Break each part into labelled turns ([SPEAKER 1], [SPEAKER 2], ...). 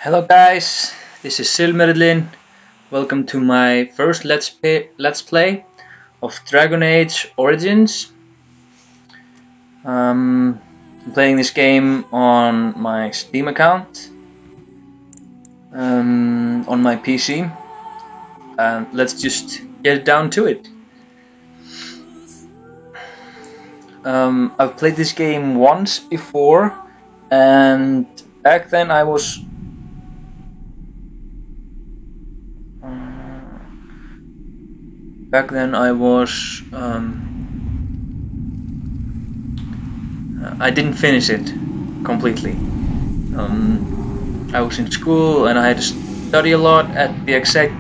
[SPEAKER 1] Hello guys, this is Silmerlin. Welcome to my first Let's Play of Dragon Age Origins. I'm playing this game on my Steam account, on my PC, and let's just get down to it. I've played this game once before, and back then I was I didn't finish it completely. I was in school and I had to study a lot at the exact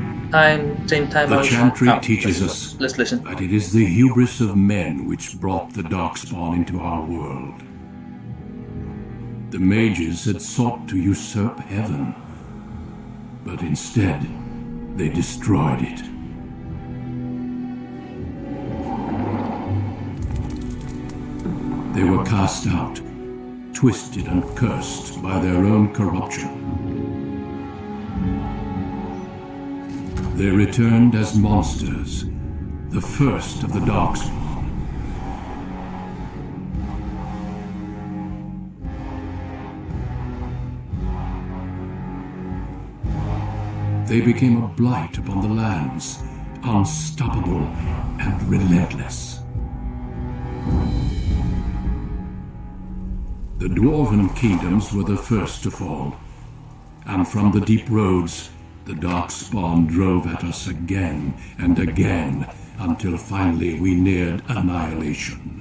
[SPEAKER 1] same time.
[SPEAKER 2] The chantry teaches us
[SPEAKER 1] let's listen.
[SPEAKER 2] that it is the hubris of men which brought the darkspawn into our world. The mages had sought to usurp heaven, but instead they destroyed it. They were cast out, twisted and cursed by their own corruption. They returned as monsters, the first of the darkspawn. They became a blight upon the lands, unstoppable and relentless. The dwarven kingdoms were the first to fall, and from the deep roads, the darkspawn drove at us again and again, until finally we neared annihilation.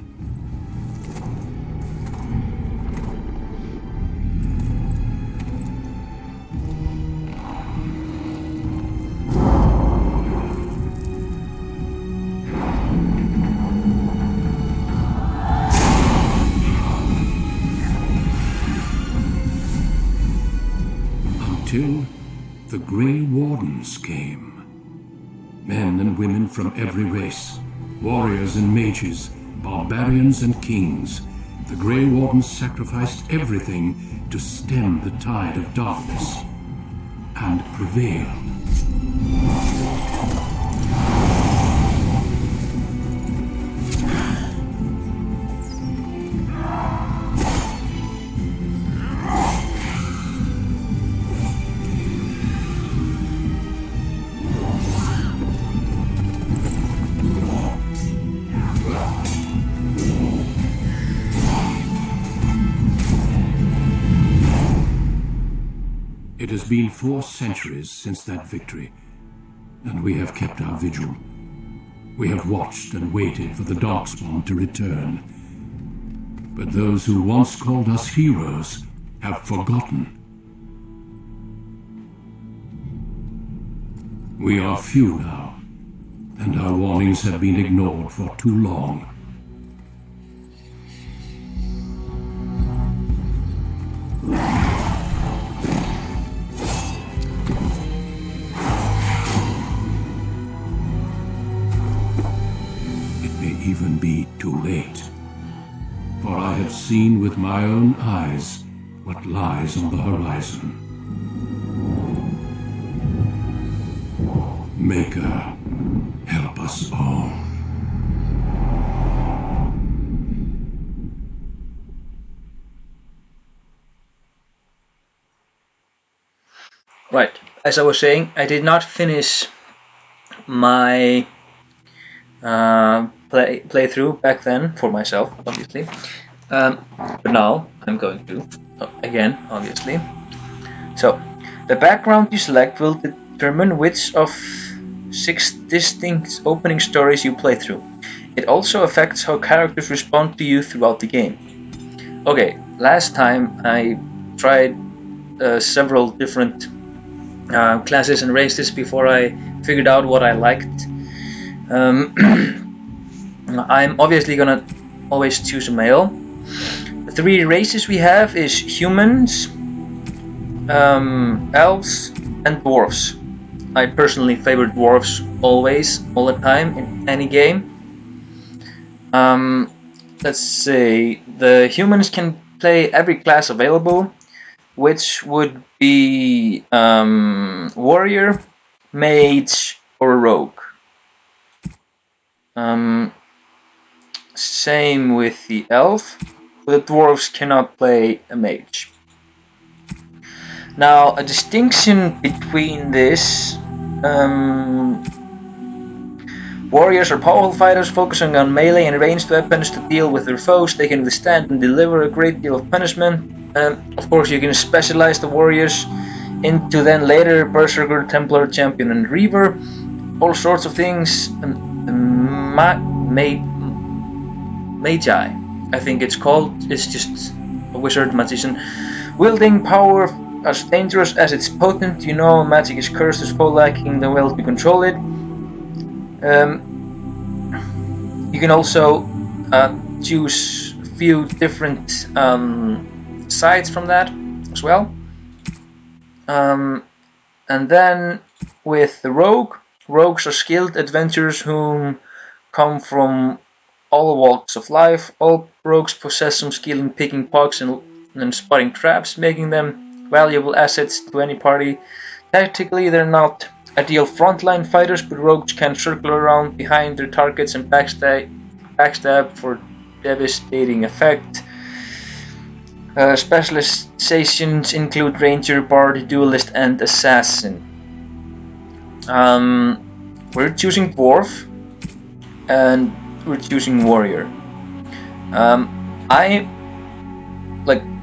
[SPEAKER 2] Until the Gray Wardens came. Men and women from every race, warriors and mages, barbarians and kings. The Gray Wardens sacrificed everything to stem the tide of darkness, and prevailed. It has been 4 centuries since that victory, and we have kept our vigil. We have watched and waited for the darkspawn to return. But those who once called us heroes have forgotten. We are few now, and our warnings have been ignored for too long. Even be too late, for I have seen with my own eyes what lies on the horizon. Maker, help us all.
[SPEAKER 1] Right, as I was saying, I did not finish my playthrough back then for myself, obviously, but now I'm going to again, obviously. So the background you select will determine which of 6 distinct opening stories you play through. It also affects how characters respond to you throughout the game. Okay, last time I tried several different classes and races before I figured out what I liked. I'm obviously gonna always choose a male. The 3 races we have is humans, elves, and dwarves. I personally favor dwarves always, all the time, in any game. Let's see, the humans can play every class available. which would be warrior, mage, or rogue. Same with the elf. The dwarves cannot play a mage. Now, a distinction between this. Warriors are powerful fighters focusing on melee and ranged weapons to deal with their foes. They can withstand and deliver a great deal of punishment. Of course, you can specialize the warriors into then later Berserker, Templar, Champion, and Reaver. All sorts of things. Magi, I think it's called. It's just a wizard, magician. Wielding power as dangerous as it's potent. You know, magic is cursed as foe lacking the will to control it. You can also choose a few different sides from that as well. And then with the rogues are skilled adventurers whom come from all walks of life. All rogues possess some skill in picking pockets and spotting traps, making them valuable assets to any party. Tactically, they're not ideal frontline fighters, but rogues can circle around behind their targets and backstab for devastating effect. Specializations include ranger, bard, duelist, and assassin. We're choosing dwarf, and we're choosing warrior.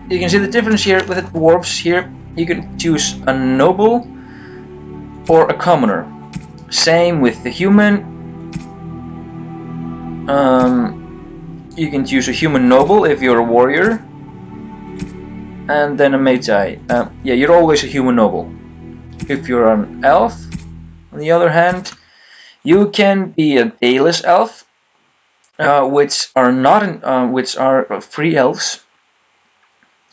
[SPEAKER 1] You can see the difference here with the dwarves. Here you can choose a noble or a commoner. Same with the human. You can choose a human noble if you're a warrior, and then a magi. You're always a human noble. If you're an elf, on the other hand, you can be a dayless elf, which are free elves,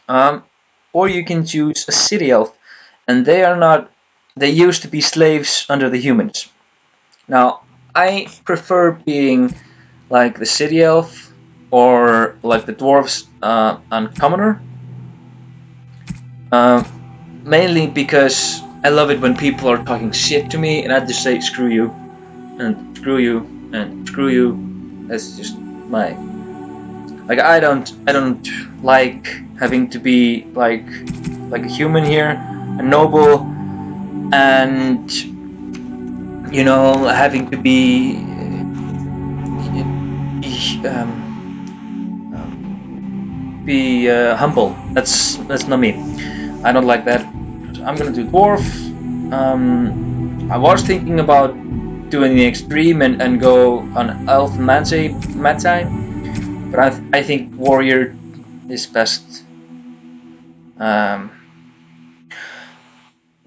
[SPEAKER 1] or you can choose a city elf, and they are not. They used to be slaves under the humans. Now, I prefer being like the city elf or like the dwarves and commoner. Mainly because I love it when people are talking shit to me and I just say screw you and screw you and screw you. That's just my I don't like having to be like a human here, a noble, and you know, having to be humble. That's not me. I don't like that. I'm gonna do dwarf. I was thinking about doing the extreme and go on elf magi, but I think warrior is best.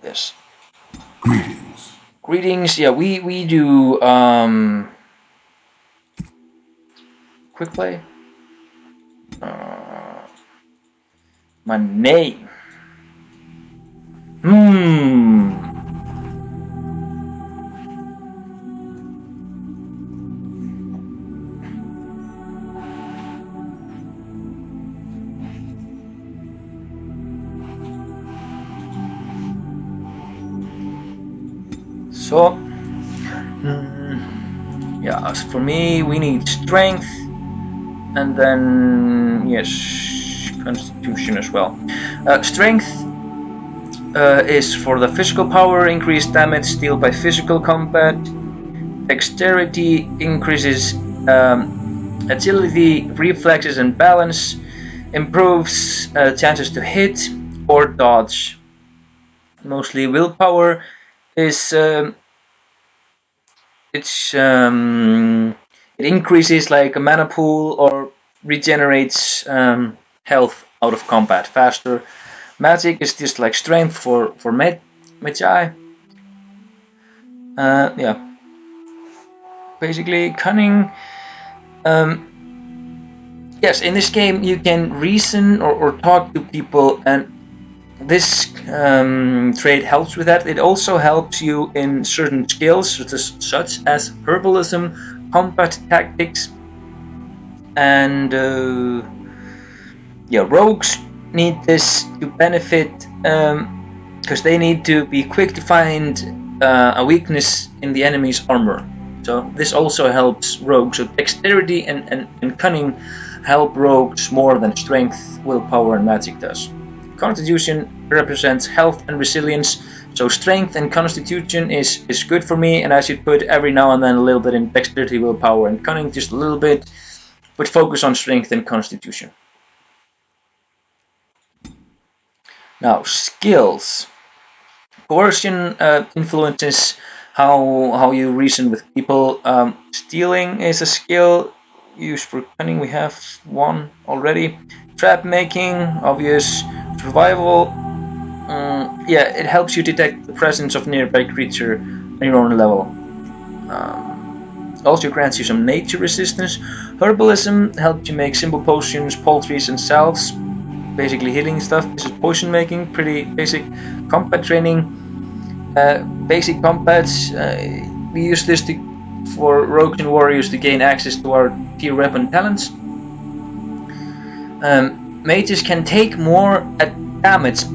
[SPEAKER 1] Yes. Greetings. Yeah, we do quick play. My name. So, yeah, as for me, we need strength, and then, yes, constitution as well. Strength is for the physical power, increased damage dealt by physical combat. Dexterity increases agility, reflexes, and balance. Improves chances to hit or dodge. Mostly willpower is it increases like a mana pool or regenerates health out of combat faster. Magic is just like strength for magi. Yeah, basically cunning. Yes, in this game you can reason or talk to people, and this trait helps with that. It also helps you in certain skills such as herbalism, combat tactics, and yeah, rogues need this to benefit, because they need to be quick to find a weakness in the enemy's armor. So this also helps rogues. So dexterity and cunning help rogues more than strength, willpower, and magic does. Constitution represents health and resilience. So strength and constitution is good for me, and I should put every now and then a little bit in dexterity, willpower, and cunning, just a little bit, but focus on strength and constitution. Now, skills. Coercion influences how you reason with people. Stealing is a skill used for cunning. We have one already. Trap making, obvious. Survival. Yeah, it helps you detect the presence of nearby creature on your own level. Also grants you some nature resistance. Herbalism helps you make simple potions, poultries, and salves. Basically healing stuff. This is potion making, pretty basic. Combat training. Basic combats. We use this for rogues and warriors to gain access to our tier weapon talents. Mages can take more damage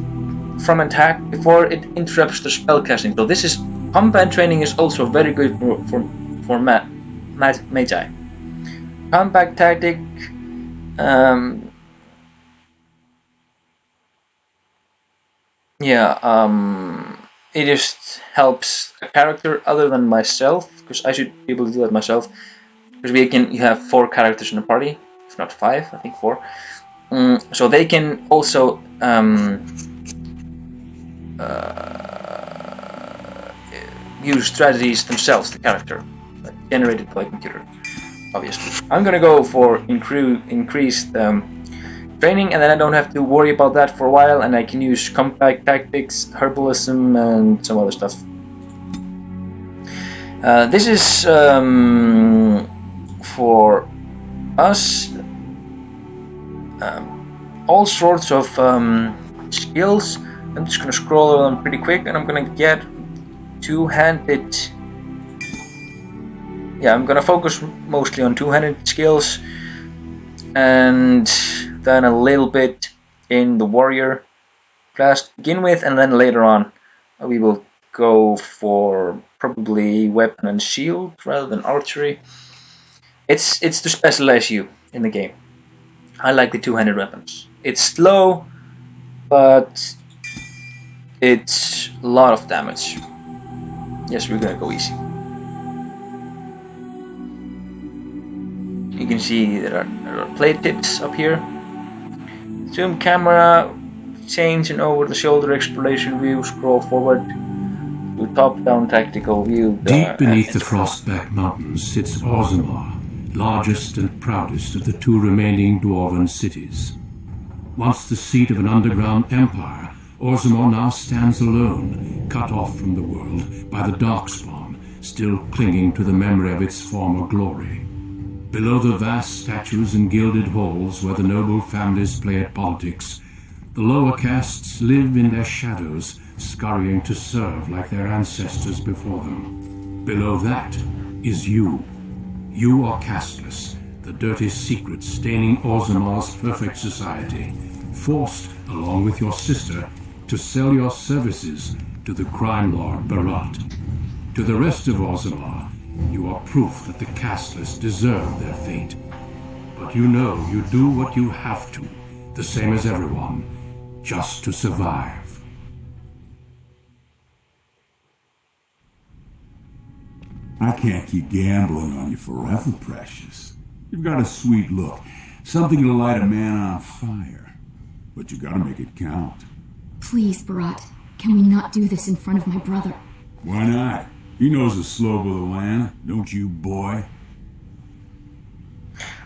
[SPEAKER 1] from attack before it interrupts the spellcasting. So this is combat training is also very good for magi. Combat tactic. It just helps a character other than myself, because I should be able to do that myself. Because you have 4 characters in a party, if not 5, I think 4. So they can also use strategies themselves, the character, generated by the computer, obviously. I'm gonna go for increased training, and then I don't have to worry about that for a while, and I can use combat tactics, herbalism, and some other stuff. This is for us all sorts of skills. I'm just gonna scroll over them pretty quick, and I'm gonna get two-handed. Yeah, I'm gonna focus mostly on two-handed skills, and then a little bit in the warrior class to begin with, and then later on we will go for probably weapon and shield rather than archery. It's to specialize you in the game. I like the two-handed weapons. It's slow, but it's a lot of damage. Yes, we're gonna go easy. You can see there are play tips up here. Zoom camera, change and over the shoulder exploration view, scroll forward to top-down tactical view.
[SPEAKER 2] Deep beneath the Frostback Mountains sits Orzammar, largest and proudest of the 2 remaining dwarven cities. Once the seat of an underground empire, Orzammar now stands alone, cut off from the world by the Darkspawn, still clinging to the memory of its former glory. Below the vast statues and gilded halls where the noble families play at politics, the lower castes live in their shadows, scurrying to serve like their ancestors before them. Below that is you. You are casteless, the dirty secret staining Orzammar's perfect society, forced, along with your sister, to sell your services to the crime lord Barat. To the rest of Orzammar, you are proof that the casteless deserve their fate. But you know you do what you have to, the same as everyone, just to survive.
[SPEAKER 3] I can't keep gambling on you forever, Precious. You've got a sweet look, something to light a man on fire. But you gotta make it count.
[SPEAKER 4] Please, Barat, can we not do this in front of my brother?
[SPEAKER 3] Why not? He knows the slope of the land, don't you, boy?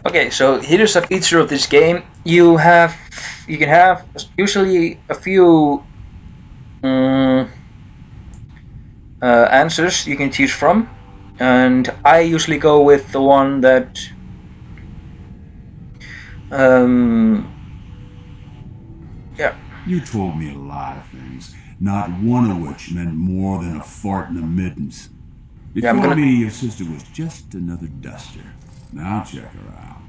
[SPEAKER 1] Okay, so here's a feature of this game. You can have usually a few answers you can choose from, and I usually go with the one that yeah.
[SPEAKER 3] You told me a lot of things, not one of which meant more than a fart in a mittens. You told me your sister was just another duster. Now check her out.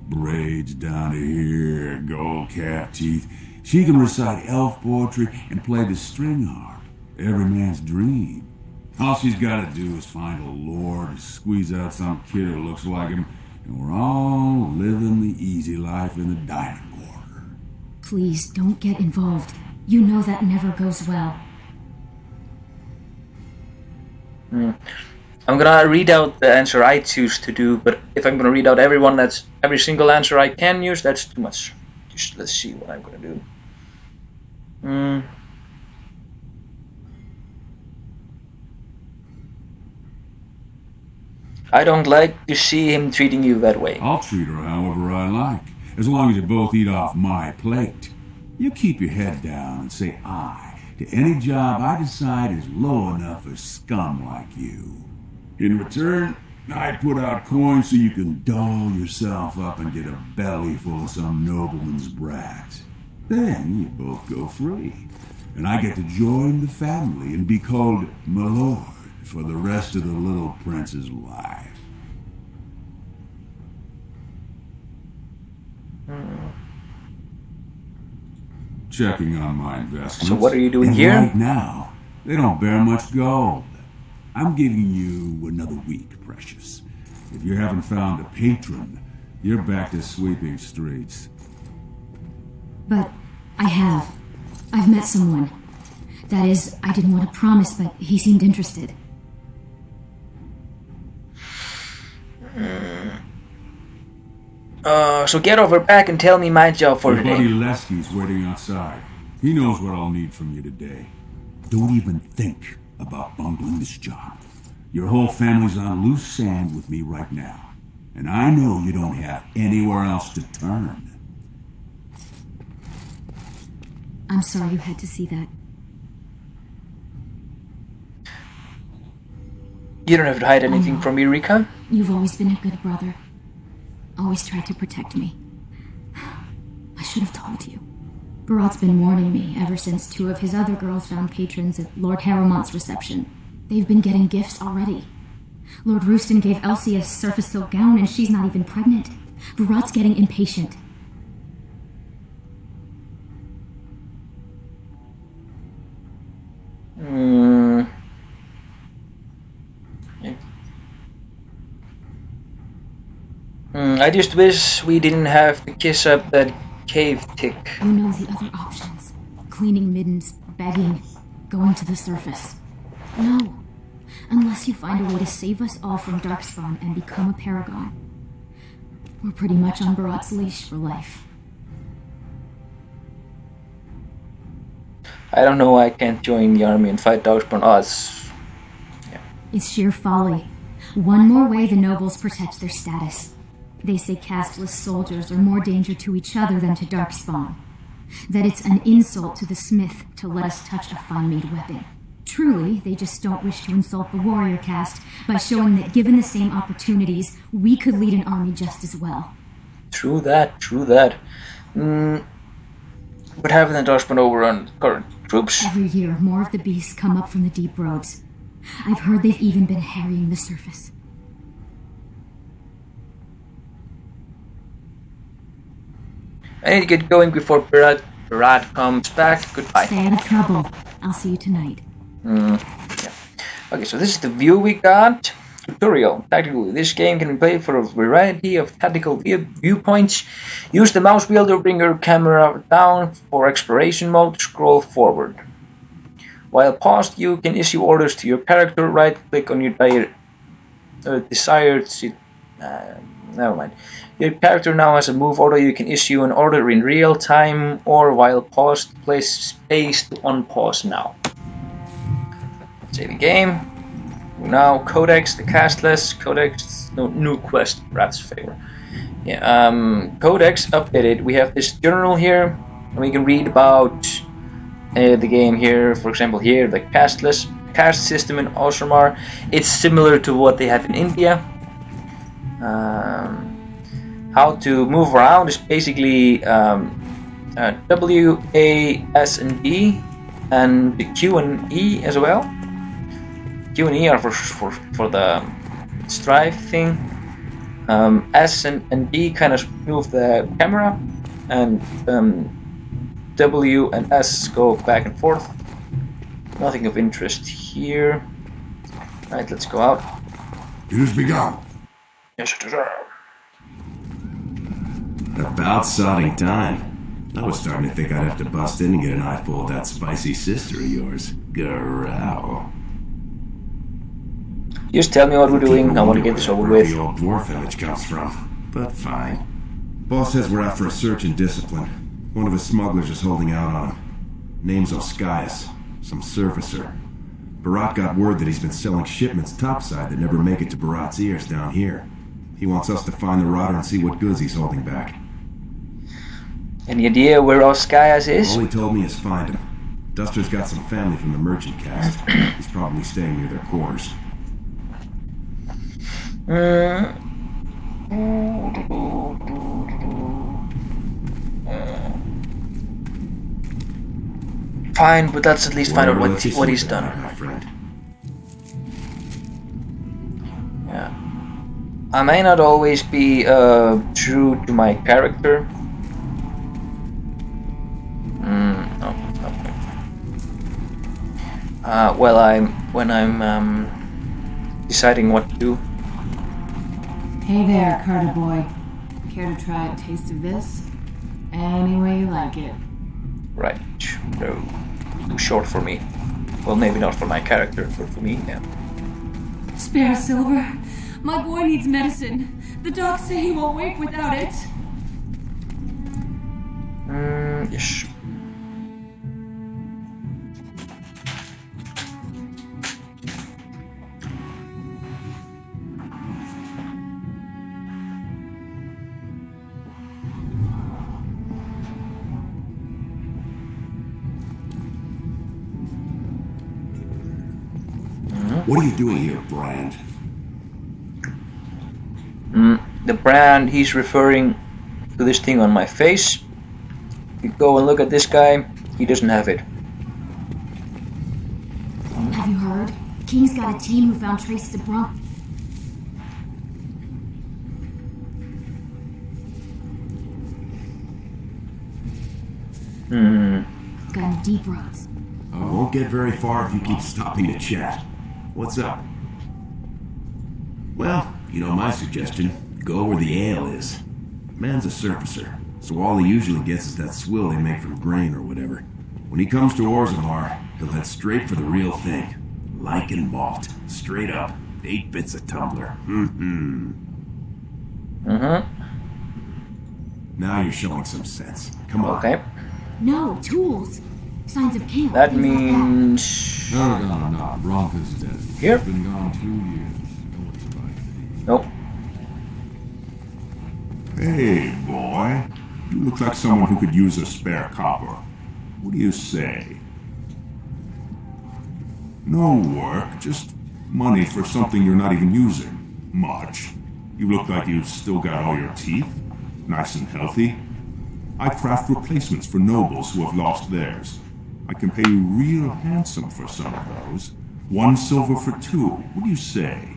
[SPEAKER 3] Braids down to here, gold cap teeth. She can recite elf poetry and play the string harp. Every man's dream. All she's gotta do is find a lord, squeeze out some kid who looks like him, and we're all living the easy life in the diamond quarter.
[SPEAKER 4] Please, don't get involved. You know that never goes well.
[SPEAKER 1] I'm gonna read out the answer I choose to do, but if I'm gonna read out every single answer I can use, that's too much. Just let's see what I'm gonna do. I don't like to see him treating you that way.
[SPEAKER 3] I'll treat her however I like, as long as you both eat off my plate. You keep your head down and say aye to any job I decide is low enough for scum like you. In return, I put out coins so you can doll yourself up and get a belly full of some nobleman's brat. Then you both go free, and I get to join the family and be called my lord for the rest of the little prince's life. Checking on my investments.
[SPEAKER 1] So what are you doing
[SPEAKER 3] and
[SPEAKER 1] here?
[SPEAKER 3] Right now, they don't bear much gold. I'm giving you another week, Precious. If you haven't found a patron, you're back to sweeping streets.
[SPEAKER 4] But I have. I've met someone. That is, I didn't want to promise, but he seemed interested.
[SPEAKER 1] So get over back and tell me my job for
[SPEAKER 3] Your
[SPEAKER 1] today.
[SPEAKER 3] buddy Lesky's waiting outside. He knows what I'll need from you today. Don't even think about bungling this job. Your whole family's on loose sand with me right now. And I know you don't have anywhere else to turn.
[SPEAKER 4] I'm sorry you had to see that.
[SPEAKER 1] You don't have to hide anything from me, Rika.
[SPEAKER 4] You've always been a good brother. Always tried to protect me. I should have told you. Barat's been warning me ever since two of his other girls found patrons at Lord Harrowmont's reception. They've been getting gifts already. Lord Rooston gave Elsie a surface silk gown and she's not even pregnant. Barat's getting impatient.
[SPEAKER 1] I just wish we didn't have to kiss up that cave tick.
[SPEAKER 4] You know the other options. Cleaning middens, begging, going to the surface. No. Unless you find a way to save us all from Darkspawn and become a paragon. We're pretty much on Barat's leash for life.
[SPEAKER 1] I don't know why I can't join the army and fight Darkspawn odds. Yeah.
[SPEAKER 4] It's sheer folly. One more way the nobles protect their status. They say casteless soldiers are more danger to each other than to Darkspawn. That it's an insult to the smith to let us touch a fine-made weapon. Truly, they just don't wish to insult the warrior caste by showing that given the same opportunities, we could lead an army just as well.
[SPEAKER 1] True that, true that. What happened in Darkspawn over on current troops?
[SPEAKER 4] Every year, more of the beasts come up from the deep roads. I've heard they've even been harrying the surface.
[SPEAKER 1] I need to get going before Barat comes back. Goodbye.
[SPEAKER 4] Stay out of trouble. I'll see you tonight.
[SPEAKER 1] Yeah. Okay, so this is the view we got. Tutorial. Tactically, this game can be played for a variety of tactical viewpoints. Use the mouse wheel to bring your camera down for exploration mode. Scroll forward. While paused, you can issue orders to your character. Right-click on your desired seat. Never mind. Your character now has a move order. You can issue an order in real time or while paused. Place space to unpause now. Save the game. Now Codex, the castless Codex, no new quest, Rat's favor. Yeah, Codex updated. We have this journal here, and we can read about the game here. For example, here the castless caste system in Osramar. It's similar to what they have in India. How to move around is basically W, A, S, and D, and the Q and E as well. Q and E are for the strive thing. S and D kind of move the camera, and W and S go back and forth. Nothing of interest here. Right, let's go out.
[SPEAKER 3] It has begun.
[SPEAKER 1] Yes, sir.
[SPEAKER 5] About sodding time. I was starting to think I'd have to bust in and get an eyeful of that spicy sister of yours. Growl.
[SPEAKER 1] Just tell me what we're doing. I want to get this over with.
[SPEAKER 5] The old dwarf village comes from, but fine. Boss says we're out for a search and discipline. One of his smugglers is holding out on him. Name's Oskias, some surfacer. Barat got word that he's been selling shipments topside that never make it to Barat's ears down here. He wants us to find the rotter and see what goods he's holding back.
[SPEAKER 1] Any idea where Oskias is?
[SPEAKER 5] All he told me is find him. Duster's got some family from the merchant caste. He's probably staying near their quarters.
[SPEAKER 1] Fine, but let's at least find out what he's done.
[SPEAKER 5] My friend.
[SPEAKER 1] Yeah. I may not always be true to my character. No. Well, when I'm deciding what to do.
[SPEAKER 6] Hey there, Carter boy. Care to try a taste of this? Any way you like it.
[SPEAKER 1] Right. No. Too short for me. Well, maybe not for my character, but for me, yeah.
[SPEAKER 6] Spare Silver. My boy needs medicine. The docs say he won't wake without it.
[SPEAKER 1] Yes.
[SPEAKER 3] What are you doing here, Brand?
[SPEAKER 1] The brand, he's referring to this thing on my face. You go and look at this guy, he doesn't have it.
[SPEAKER 4] Have you heard? King's got a team who found traces of Bronk. Got deep roads.
[SPEAKER 5] I won't get very far if you keep stopping to chat. What's up? Well, you know my suggestion. Go where the ale is. Man's a surfacer, so all he usually gets is that swill they make from grain or whatever. When he comes to Orzammar, he'll head straight for the real thing. Like and malt. Straight up. 8 bits a tumbler. Now you're showing some sense. Come on.
[SPEAKER 1] Okay.
[SPEAKER 4] No, tools. Signs of camp.
[SPEAKER 1] That
[SPEAKER 4] things like
[SPEAKER 1] means...
[SPEAKER 2] No. Bronca's dead.
[SPEAKER 1] Here?
[SPEAKER 2] She's been gone 2 years. No one's survived.
[SPEAKER 1] Nope.
[SPEAKER 3] Hey, boy. You look like someone who could use a spare copper. What do you say? No work, just money for something you're not even using. Much. You look like you've still got all your teeth. Nice and healthy. I craft replacements for nobles who have lost theirs. I can pay you real handsome for some of those. 1 silver for 2. What do you say?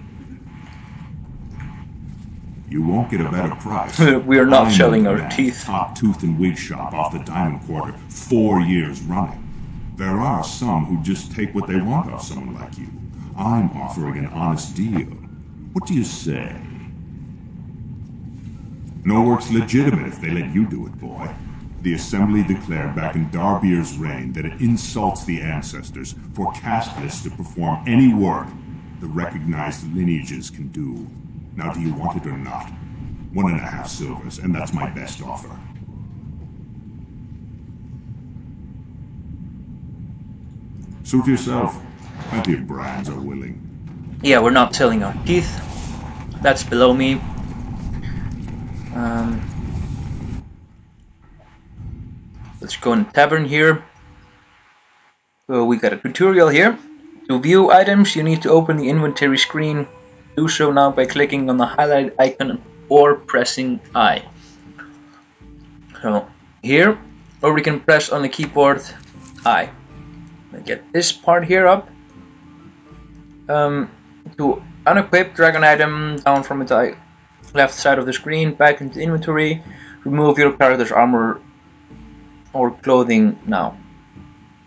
[SPEAKER 3] You won't get a better price.
[SPEAKER 1] We are not
[SPEAKER 3] I'm
[SPEAKER 1] selling
[SPEAKER 3] the
[SPEAKER 1] our
[SPEAKER 3] man,
[SPEAKER 1] teeth.
[SPEAKER 3] Top tooth and wig shop off the Diamond Quarter 4 years running. There are some who just take what they want off someone like you. I'm offering an honest deal. What do you say? No work's legitimate if they let you do it, boy. The Assembly declared back in Darbier's reign that it insults the ancestors for casteless to perform any work the recognized lineages can do. Now, do you want it or not? 1.5 silvers, and that's my best offer. Suit yourself. Plenty of brands are willing.
[SPEAKER 1] Yeah, we're not selling our teeth. That's below me. Let's go in the tavern here. So we got a tutorial here. To view items, you need to open the inventory screen. Do so now by clicking on the highlighted icon or pressing I. So here, or we can press on the keyboard I. Get this part here up. To unequip dragon item, down from the left side of the screen, back into inventory. Remove your character's armor or clothing now?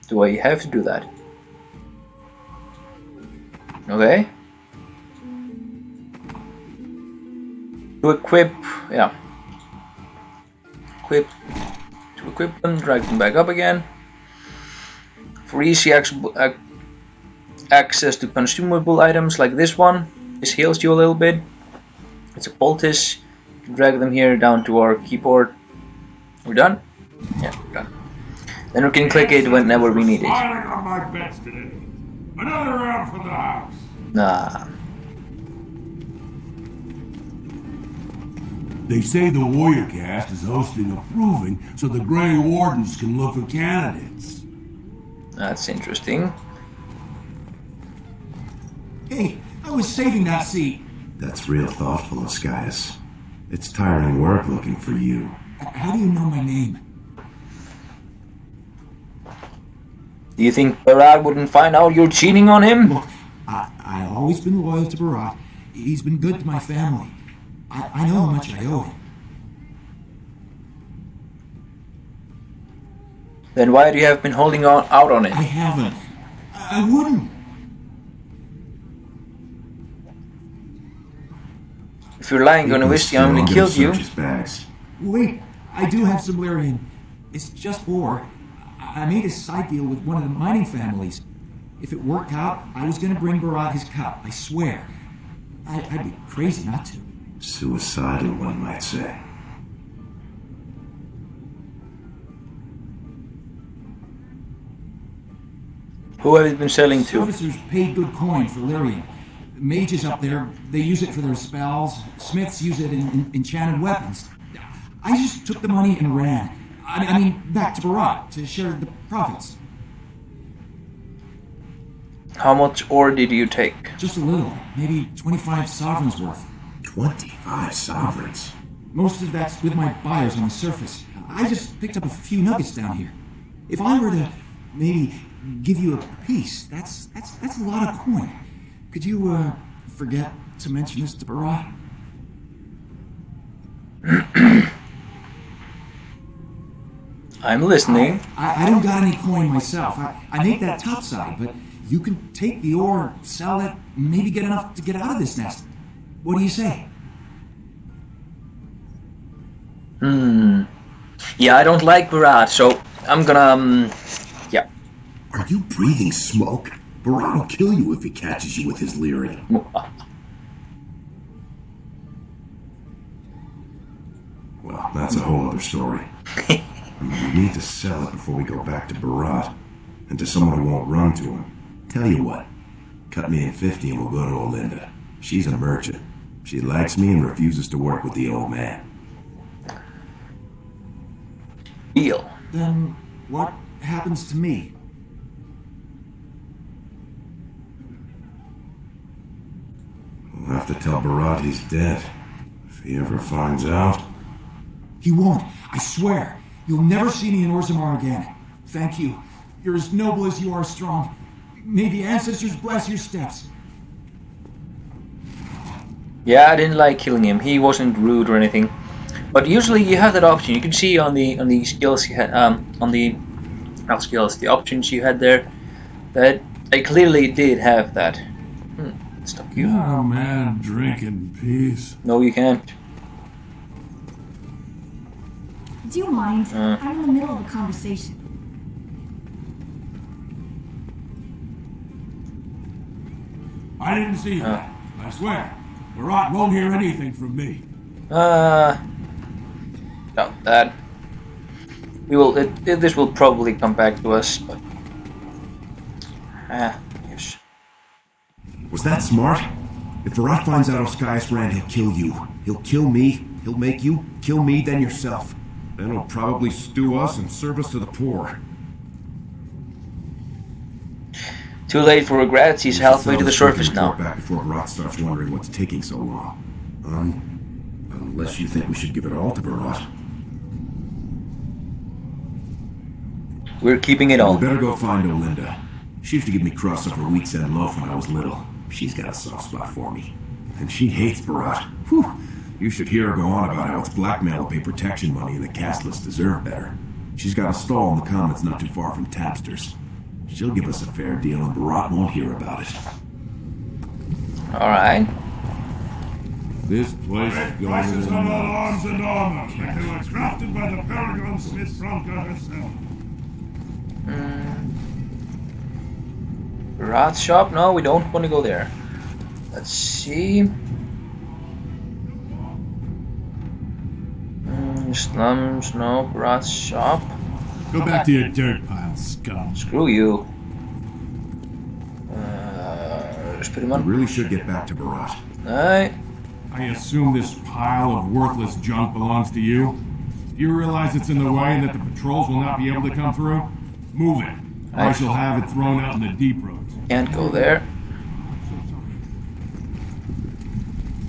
[SPEAKER 1] Do I have to do that? Okay. To equip, yeah. To equip them, drag them back up again. For easy access to consumable items like this one, this heals you a little bit. It's a poultice. Drag them here down to our keyboard. We're done? Yeah, we're done. Then we can click it whenever we need it.
[SPEAKER 3] On my bets today. Another round for the house.
[SPEAKER 1] Nah.
[SPEAKER 3] They say the Warrior Cast is hosting a proving so the Gray Wardens can look for candidates.
[SPEAKER 1] That's interesting.
[SPEAKER 7] Hey, I was saving that seat.
[SPEAKER 5] That's real thoughtful of Skyus. It's tiring work looking for you.
[SPEAKER 7] How do you know my name?
[SPEAKER 1] Do you think Barad wouldn't find out you're cheating on him?
[SPEAKER 7] Look, I've always been loyal to Barat. He's been good to my family. I know how much I owe him.
[SPEAKER 1] Then why do you have been holding out on it?
[SPEAKER 7] I haven't. I wouldn't.
[SPEAKER 1] If you're lying, gonna wish I only killed you.
[SPEAKER 5] His bags.
[SPEAKER 7] Wait, I do have some Lyrian. It's just ore. I made a side deal with one of the mining families. If it worked out, I was gonna bring Barat his cup, I swear. I'd be crazy not to.
[SPEAKER 5] Suicidal, one might say.
[SPEAKER 1] Who have you been selling to?
[SPEAKER 7] Officers paid good coin for Lyrian. Mages up there, they use it for their spells. Smiths use it in enchanted weapons. I just took the money and ran. I mean, back to Barat to share the profits.
[SPEAKER 1] How much ore did you take?
[SPEAKER 7] Just a little, maybe 25 sovereigns worth.
[SPEAKER 5] 25 sovereigns.
[SPEAKER 7] Most of that's with my buyers on the surface. I just picked up a few nuggets down here. If I were to maybe give you a piece, that's a lot of coin. Could you forget to mention this to Barat?
[SPEAKER 1] I'm listening.
[SPEAKER 7] I don't got any coin myself. I make that topside, but you can take the ore, sell it, maybe get enough to get out of this nest. What do you say?
[SPEAKER 1] Yeah, I don't like Barat, so I'm gonna, yeah.
[SPEAKER 5] Are you breathing smoke? Barat will kill you if he catches you with his Lyrian. Well, that's a whole other story. We need to sell it before we go back to Barat, and to someone who won't run to him. Tell you what, cut me in 50 and we'll go to Olinda. She's a merchant. She likes me and refuses to work with the old man.
[SPEAKER 1] Deal.
[SPEAKER 7] Then what happens to me?
[SPEAKER 5] We'll have to tell Barat he's dead. If he ever finds out.
[SPEAKER 7] He won't, I swear. You'll never see me in Orzammar again. Thank you. You're as noble as you are strong. May the ancestors bless your steps.
[SPEAKER 1] Yeah, I didn't like killing him. He wasn't rude or anything. But usually you have that option. You can see on the skills you had, the options you had there, that I clearly did have that. Stop you.
[SPEAKER 3] Oh man, drink in peace.
[SPEAKER 1] No, you can't.
[SPEAKER 4] Do you mind? I'm in the middle of a conversation.
[SPEAKER 3] I didn't see that. I swear. Barat won't hear anything from me.
[SPEAKER 1] No, that we will. This will probably come back to us, but yes.
[SPEAKER 5] Was that smart? If Barat finds out how Skyus ran, he'll kill you. He'll kill me. He'll make you kill me, then yourself. Then he'll probably stew us and serve us to the poor.
[SPEAKER 1] Too late for regrets. He's halfway to the surface now.
[SPEAKER 5] Back before Barat starts wondering what's taking so long. Unless you think we should give it all to Barat.
[SPEAKER 1] We're keeping it all.
[SPEAKER 5] We better go find Olinda. She used to give me crust of her wheat's end loaf when I was little. She's got a soft spot for me. And she hates Barat. Whew. You should hear her go on about how it's blackmail to pay protection money and the castless deserve better. She's got a stall in the commons not too far from Tapster's. She'll give us a fair deal and Barat won't hear about it.
[SPEAKER 1] Alright.
[SPEAKER 3] This place is going
[SPEAKER 8] Prices
[SPEAKER 3] to
[SPEAKER 8] on all arms and armor, like they were crafted by the Paragon Smith Franca herself.
[SPEAKER 1] Rat shop? No, we don't want to go there. Let's see. Slums, no. Rat shop.
[SPEAKER 3] Go back to your dirt pile, scum.
[SPEAKER 1] Screw you.
[SPEAKER 5] We really should get back to Barat.
[SPEAKER 1] Alright.
[SPEAKER 3] I assume this pile of worthless junk belongs to you? Do you realize it's in the way and that the patrols will not be able to come through? Move it, or I shall have it thrown out in the deep roads.
[SPEAKER 1] Can't go there.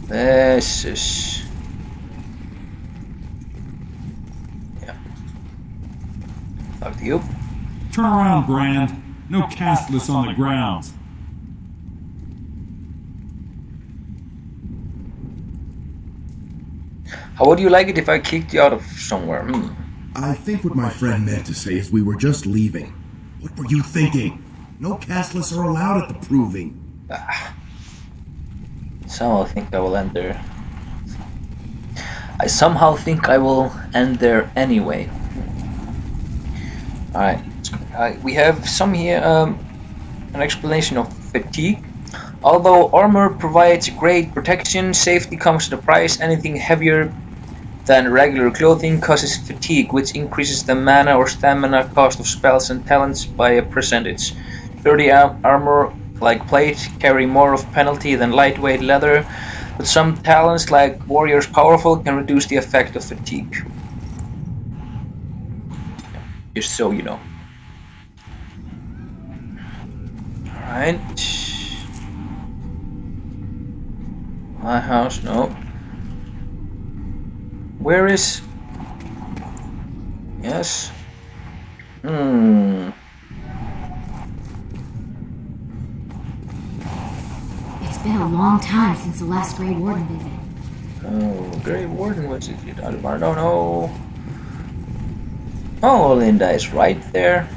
[SPEAKER 1] This is... yeah. Fuck you.
[SPEAKER 3] Turn around, Brand. No castless on the grounds.
[SPEAKER 1] How would you like it if I kicked you out of somewhere?
[SPEAKER 5] I think what my friend meant to say is we were just leaving. What were you thinking? No castless are allowed at the Proving.
[SPEAKER 1] Somehow think I will end there. I somehow think I will end there anyway. Alright. We have some here, an explanation of fatigue. Although armor provides great protection, safety comes at a price. Anything heavier than regular clothing causes fatigue, which increases the mana or stamina cost of spells and talents by a percentage. Sturdy armor like plate carry more of penalty than lightweight leather, but some talents like Warrior's Powerful can reduce the effect of fatigue. Just so you know. Alright. My house, no. Where is... yes.
[SPEAKER 4] It's been a long time since the last Gray Warden visit.
[SPEAKER 1] Oh, Gray Warden was it? I don't know. Oh, Linda is right there.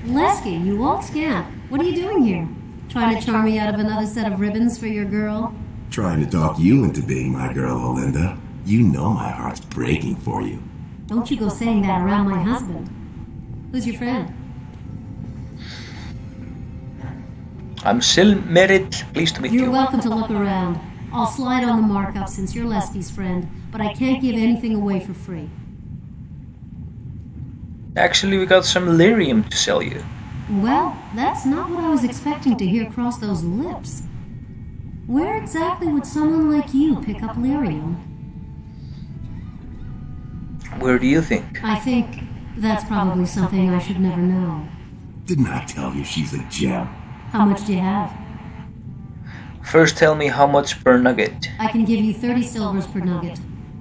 [SPEAKER 9] Lesky, you old scamp. What are you doing here? Trying to charm me out of another set of ribbons for your girl?
[SPEAKER 5] Trying to talk you into being my girl, Olinda. You know my heart's breaking for you.
[SPEAKER 9] Don't you go saying that around my husband. Who's your friend?
[SPEAKER 1] I'm still married. Pleased to meet you.
[SPEAKER 9] You're welcome to look around. I'll slide on the markup since you're Lesky's friend, but I can't give anything away for free.
[SPEAKER 1] Actually, we got some lyrium to sell you.
[SPEAKER 9] Well, that's not what I was expecting to hear cross those lips. Where exactly would someone like you pick up lyrium?
[SPEAKER 1] Where do you think?
[SPEAKER 9] I think that's probably something I should never know.
[SPEAKER 5] Didn't I tell you she's a gem?
[SPEAKER 9] How much do you have?
[SPEAKER 1] First tell me how much per nugget.
[SPEAKER 9] I can give you 30 silvers per nugget.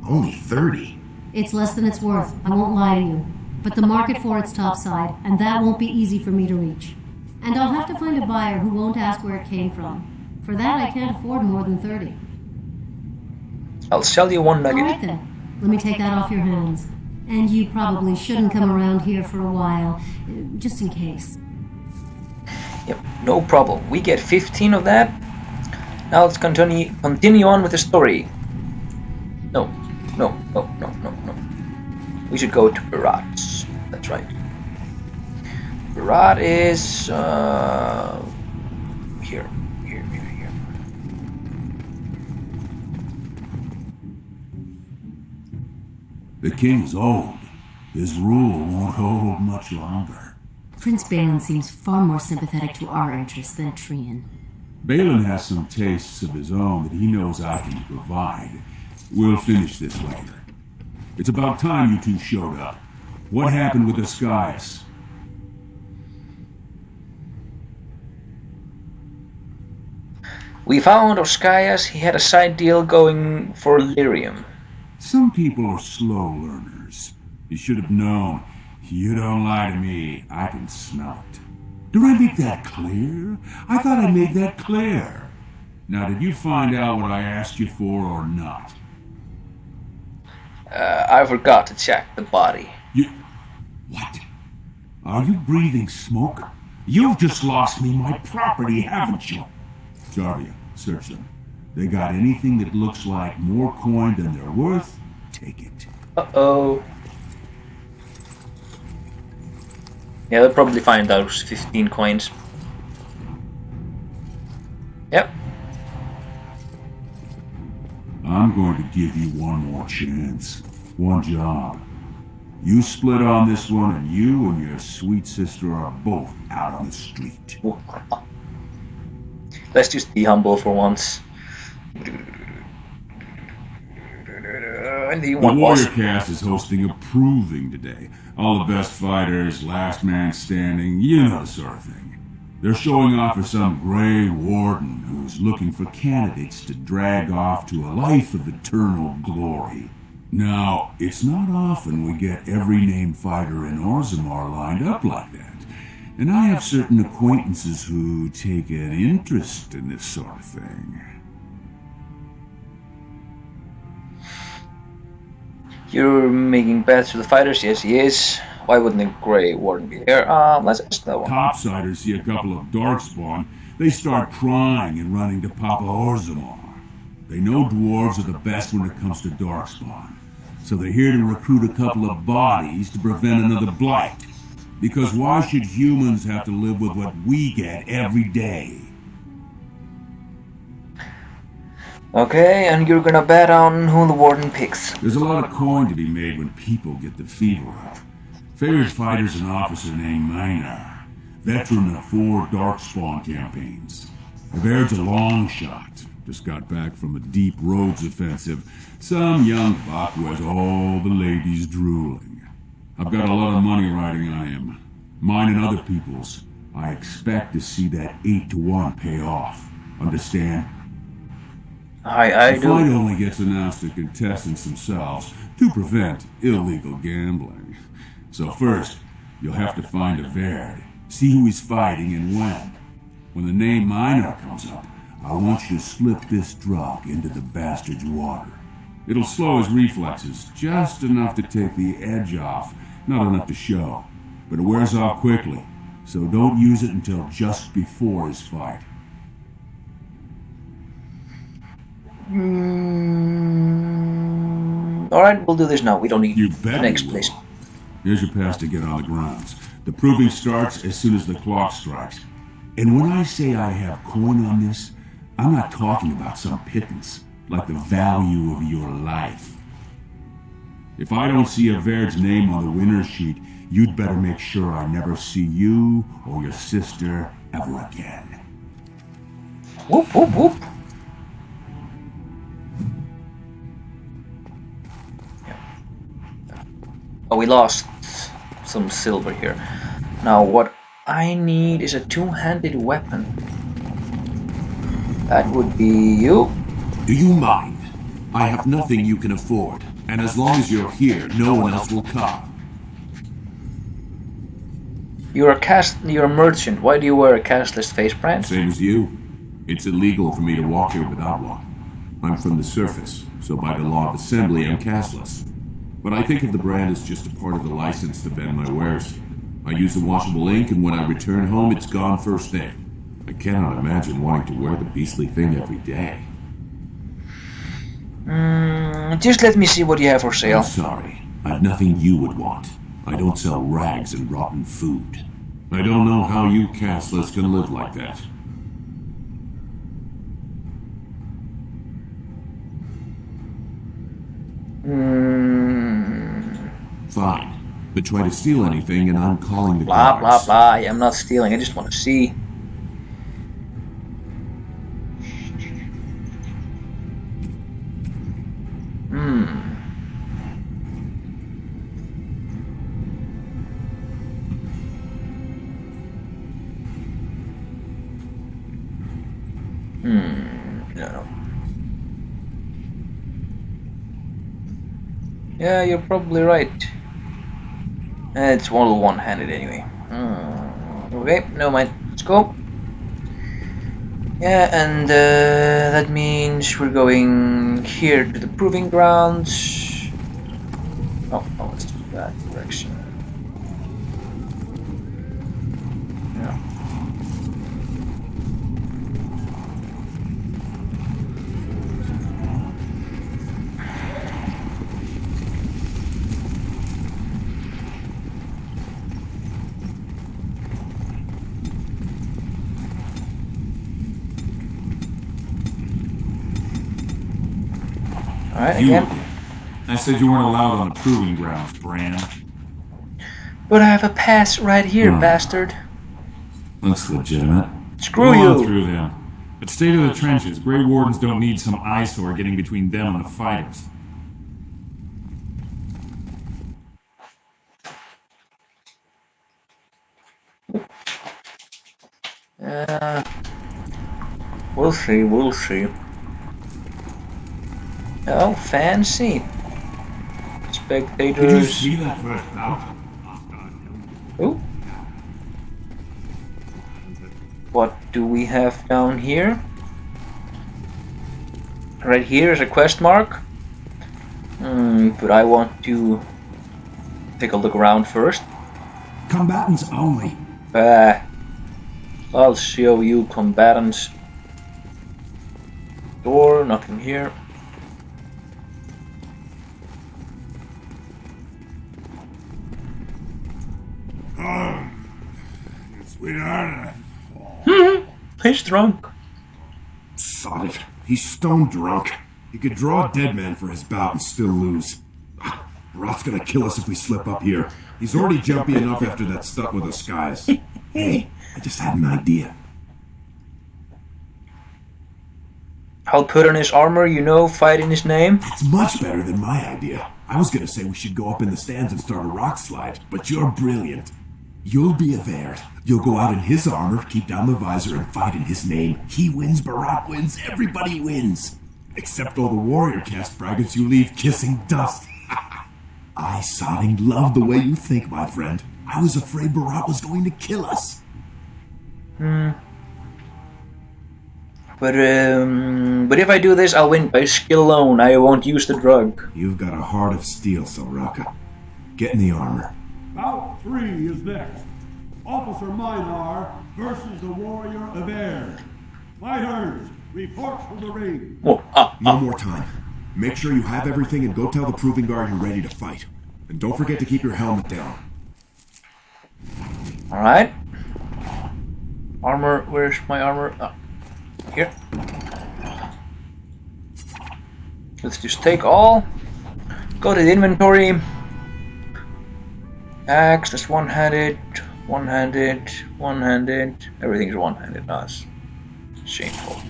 [SPEAKER 5] Only 30?
[SPEAKER 9] It's less than it's worth, I won't lie to you. But the market for it's topside, and that won't be easy for me to reach. And I'll have to find a buyer who won't ask where it came from. For that, I can't afford more than 30.
[SPEAKER 1] I'll sell you one nugget.
[SPEAKER 9] Alright then, let me take that off your hands. And you probably shouldn't come around here for a while, just in case.
[SPEAKER 1] Yep, no problem. We get 15 of that. Now let's continue on with the story. No. We should go to Barat. That's right. Barat is here.
[SPEAKER 3] The king's old. His rule won't hold much longer.
[SPEAKER 6] Prince Balin seems far more sympathetic to our interests than Trian.
[SPEAKER 3] Balin has some tastes of his own that he knows I can provide. We'll finish this later. It's about time you two showed up. What happened with Ascaius?
[SPEAKER 1] We found Ascaius. He had a side deal going for lyrium.
[SPEAKER 3] Some people are slow learners. You should have known. You don't lie to me. I can smell it. Did I make that clear? I thought I made that clear. Now, did you find out what I asked you for or not?
[SPEAKER 1] I forgot to check the body.
[SPEAKER 3] What? Are you breathing smoke? You've just lost me my property, haven't you? Jarvia, search them. They got anything that looks like more coin than they're worth? Take it.
[SPEAKER 1] Uh-oh. Yeah, they'll probably find those 15 coins. Yep.
[SPEAKER 3] I'm going to give you one more chance. One job. You split on this one, and you and your sweet sister are both out on the street.
[SPEAKER 1] Let's just be humble for once.
[SPEAKER 3] The Warrior Cast is hosting a proving today. All the best fighters, last man standing, you know the sort of thing. They're showing off for some Gray Warden who's looking for candidates to drag off to a life of eternal glory. Now, it's not often we get every named fighter in Orzammar lined up like that, and I have certain acquaintances who take an interest in this sort of thing.
[SPEAKER 1] You're making bets for the fighters? Yes, he is. Why wouldn't the Gray Warden be here? Let's ask that one.
[SPEAKER 3] Topsiders see a couple of Darkspawn, they start crying and running to Papa Orzammar. They know dwarves are the best when it comes to Darkspawn, so they're here to recruit a couple of bodies to prevent another blight. Because why should humans have to live with what we get every day?
[SPEAKER 1] Okay, and you're gonna bet on who the Warden picks.
[SPEAKER 3] There's a lot of coin to be made when people get the fever up. Favorite fighter's an officer named Minar, veteran of 4 Darkspawn campaigns. Avaird's a long shot. Just got back from a deep roads offensive. Some young buck who has all the ladies drooling. I've got a lot of money riding on him. Mine and other people's. I expect to see that 8-to-1 pay off. Understand?
[SPEAKER 1] I
[SPEAKER 3] the
[SPEAKER 1] do.
[SPEAKER 3] fight only gets announced to contestants themselves to prevent illegal gambling. So first, you'll have to find Avaird, see who he's fighting and when. When the name Minar comes up, I want you to slip this drug into the bastard's water. It'll slow his reflexes, just enough to take the edge off, not enough to show. But it wears off quickly, so don't use it until just before his fight.
[SPEAKER 1] Alright, we'll do this now. We don't need
[SPEAKER 3] You
[SPEAKER 1] the
[SPEAKER 3] bet
[SPEAKER 1] next
[SPEAKER 3] we
[SPEAKER 1] place.
[SPEAKER 3] will. Here's your pass to get on the grounds. The proving starts as soon as the clock strikes. And when I say I have coin on this, I'm not talking about some pittance, like the value of your life. If I don't see Avaird's name on the winner's sheet, you'd better make sure I never see you or your sister ever again.
[SPEAKER 1] Whoop, whoop, whoop. Oh, we lost some silver here. Now, what I need is a two-handed weapon. That would be you.
[SPEAKER 10] Do you mind? I have nothing you can afford, and as long as you're here, no one else will come.
[SPEAKER 1] You're a merchant. Why do you wear a castless face brand?
[SPEAKER 3] Same as you. It's illegal for me to walk here without one. I'm from the surface, so by the law of assembly, I'm castless. But I think of the brand as just a part of the license to vend my wares. I use the washable ink, and when I return home, it's gone first thing. I cannot imagine wanting to wear the beastly thing every day.
[SPEAKER 1] Just let me see what you have for sale.
[SPEAKER 3] I'm sorry. I've nothing you would want. I don't sell rags and rotten food. I don't know how you castless can live like that. Fine. But try to steal anything and I'm calling the
[SPEAKER 1] Blah,
[SPEAKER 3] guards.
[SPEAKER 1] blah, blah. I am not stealing. I just want to see. No. Yeah, you're probably right. It's all one-handed anyway. Okay, no mind. Let's go. Yeah, and that means we're going here to the proving grounds. Oh, let's do that direction. Alright,
[SPEAKER 3] You
[SPEAKER 1] again.
[SPEAKER 3] did. I said you weren't allowed on the proving grounds, Bran.
[SPEAKER 1] But I have a pass right here, bastard.
[SPEAKER 3] Looks legitimate.
[SPEAKER 1] Screw
[SPEAKER 3] Go on
[SPEAKER 1] you.
[SPEAKER 3] through them. But stay to the trenches. Gray Wardens don't need some eyesore getting between them and the fighters.
[SPEAKER 1] We'll see, we'll see. Oh, fancy.
[SPEAKER 3] Did you
[SPEAKER 1] Spectators.
[SPEAKER 3] see that first bout?
[SPEAKER 1] Oh. What do we have down here? Right here is a quest mark. But I want to take a look around first.
[SPEAKER 7] Combatants only.
[SPEAKER 1] I'll show you combatants. Door, nothing here.
[SPEAKER 8] Sweetheart.
[SPEAKER 1] He's drunk.
[SPEAKER 5] Sod it. He's stone drunk. He could draw a dead man for his bout and still lose. Rot's gonna kill us if we slip up here. He's already jumpy enough after that stunt with the skies. Hey, I just had an idea.
[SPEAKER 1] I'll put on his armor, you know, fight in his name.
[SPEAKER 5] It's much better than my idea. I was gonna say we should go up in the stands and start a rock slide, but you're brilliant. You'll be a Verd. You'll go out in his armor, keep down the visor, and fight in his name. He wins, Barat wins, everybody wins. Except all the warrior cast braggarts you leave kissing dust. I sodding love the way you think, my friend. I was afraid Barat was going to kill us.
[SPEAKER 1] But if I do this, I'll win by skill alone. I won't use the drug.
[SPEAKER 5] You've got a heart of steel, Silraka. Get in the armor.
[SPEAKER 8] Bout 3 is next. Officer Minar versus the warrior Aver. Fighters, report from the ring.
[SPEAKER 5] No more time. Make sure you have everything and go tell the proving guard you're ready to fight. And don't forget to keep your helmet down.
[SPEAKER 1] Alright. Armor, where's my armor? Oh, here. Let's just take all. Go to the inventory. Axe, that's one-handed, one-handed, one-handed. Everything's one-handed. No, it's shameful.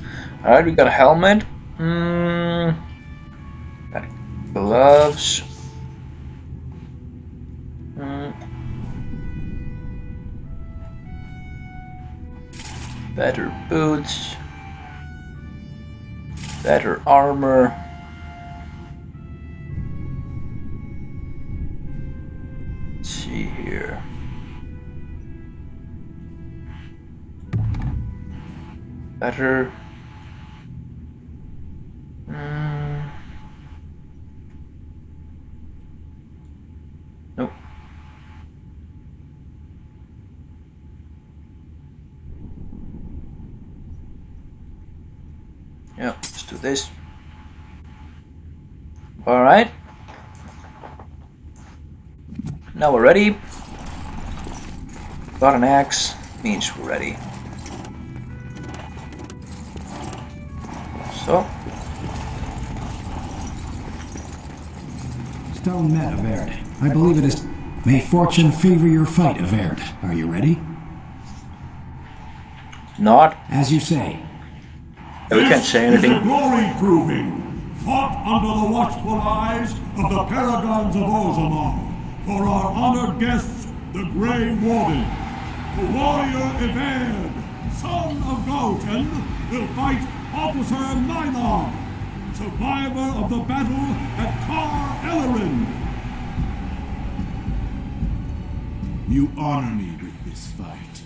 [SPEAKER 1] Alright, we got a helmet. Got gloves. Better boots. Better armor. Let's see here. Better. Nope. Yeah, let's do this. Alright. Now we're ready. Got an axe, means we're ready. So.
[SPEAKER 7] Stone met, Averd. I believe it is. May fortune favor your fight, Averd. Are you ready?
[SPEAKER 1] Not.
[SPEAKER 7] As you say.
[SPEAKER 1] We can't say anything.
[SPEAKER 8] This is a glory proving, fought under the watchful eyes of the paragons of Orzammar, for our honored guests, the Gray Warden. The warrior Everd, son of Gauten, will fight Officer Minar, survivor of the battle at Kar Ellerin.
[SPEAKER 3] You honor me with this fight.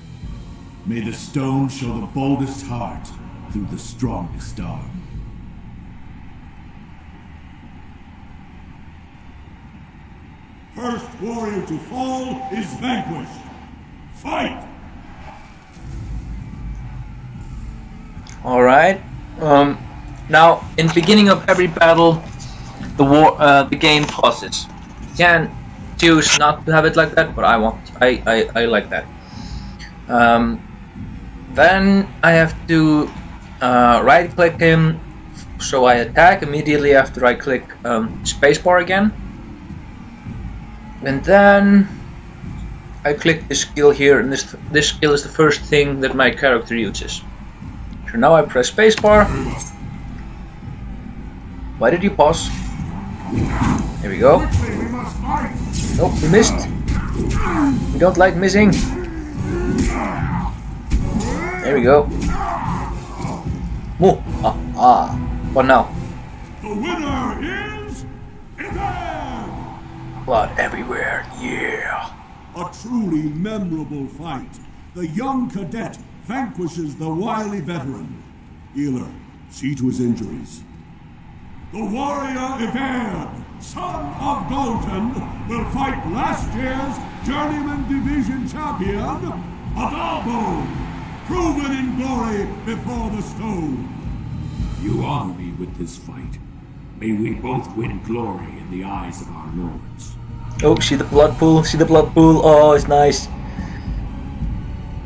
[SPEAKER 3] May the stone show the boldest heart through the strongest arm.
[SPEAKER 8] First warrior to fall is vanquished. Fight!
[SPEAKER 1] Alright. Now, in the beginning of every battle, the game pauses. You can choose not to have it like that, but I like that. Then I have to right-click him, So I attack immediately after I click spacebar again. And then I click this skill here, and this skill is the first thing that my character uses. So now I press spacebar. Why did you pause? There we go. Nope, we missed. We don't like missing. There we go. Moo. What now?
[SPEAKER 8] The winner is Ivan!
[SPEAKER 1] Blood everywhere, yeah.
[SPEAKER 8] A truly memorable fight. The young cadet vanquishes the wily veteran. Healer, see to his injuries. The warrior Ivan, son of Galton, will fight last year's Journeyman Division champion, Adalbo, proven in glory before the stone.
[SPEAKER 2] You honor me with this fight. May we both win glory in the eyes of our lords.
[SPEAKER 1] Oh, see the blood pool, see the blood pool. Oh, it's nice.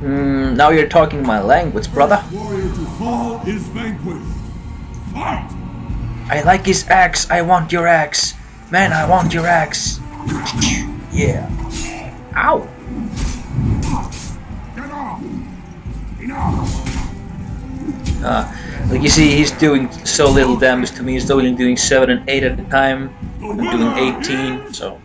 [SPEAKER 1] Now you're talking my language, brother.
[SPEAKER 8] Warrior to fall is vanquished. Fight!
[SPEAKER 1] I like his axe. I want your axe. Man, I want your axe. Yeah. Ow.
[SPEAKER 8] Get off! Enough!
[SPEAKER 1] Like you see, he's doing so little damage to me. He's only doing 7 and 8 at a time. I'm doing 18, so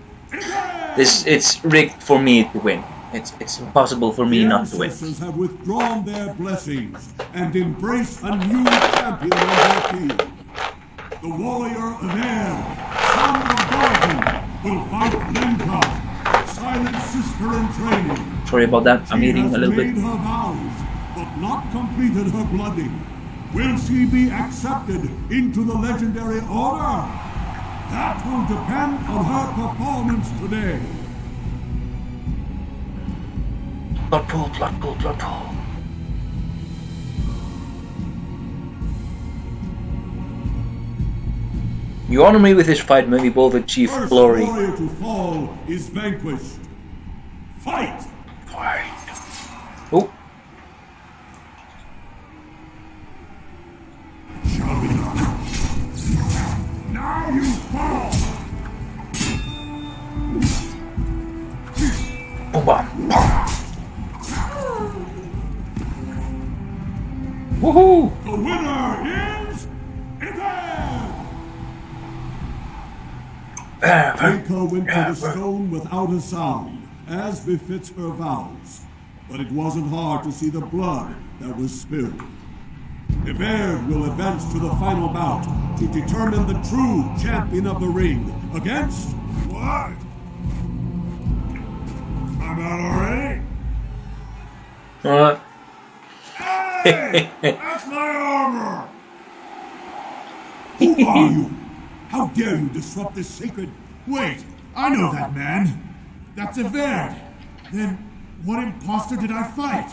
[SPEAKER 1] it's rigged for me to win. It's impossible for me not to win.
[SPEAKER 8] The ancestors have withdrawn their blessings and embrace a new champion on their field. The warrior of air, son of Garden, will fight Lenka, silent sister in training.
[SPEAKER 1] Sorry about that. I'm eating a little bit.
[SPEAKER 8] She has made her vows, but not completed her blooding. Will she be accepted into the legendary order? That will depend on her performance today.
[SPEAKER 1] Blood pool, blood pool, blood pool. You honor me with this fight, may we both achieve
[SPEAKER 8] First
[SPEAKER 1] glory.
[SPEAKER 8] warrior to fall is vanquished. Fight!
[SPEAKER 1] Fight. Oh.
[SPEAKER 8] Shall we not? Now you fall!
[SPEAKER 1] Boom, bam, bam. Woohoo!
[SPEAKER 8] The winner is Ivan! Lenka went to the stone without a sound, as befits her vows. But it wasn't hard to see the blood that was spilled. Ivan will advance to the final bout to determine the true champion of the ring against... What? I'm out already? Hey! That's my armor! Who are you? How dare you disrupt this sacred... Wait, I know that man. That's Ivan. Then what imposter did I fight?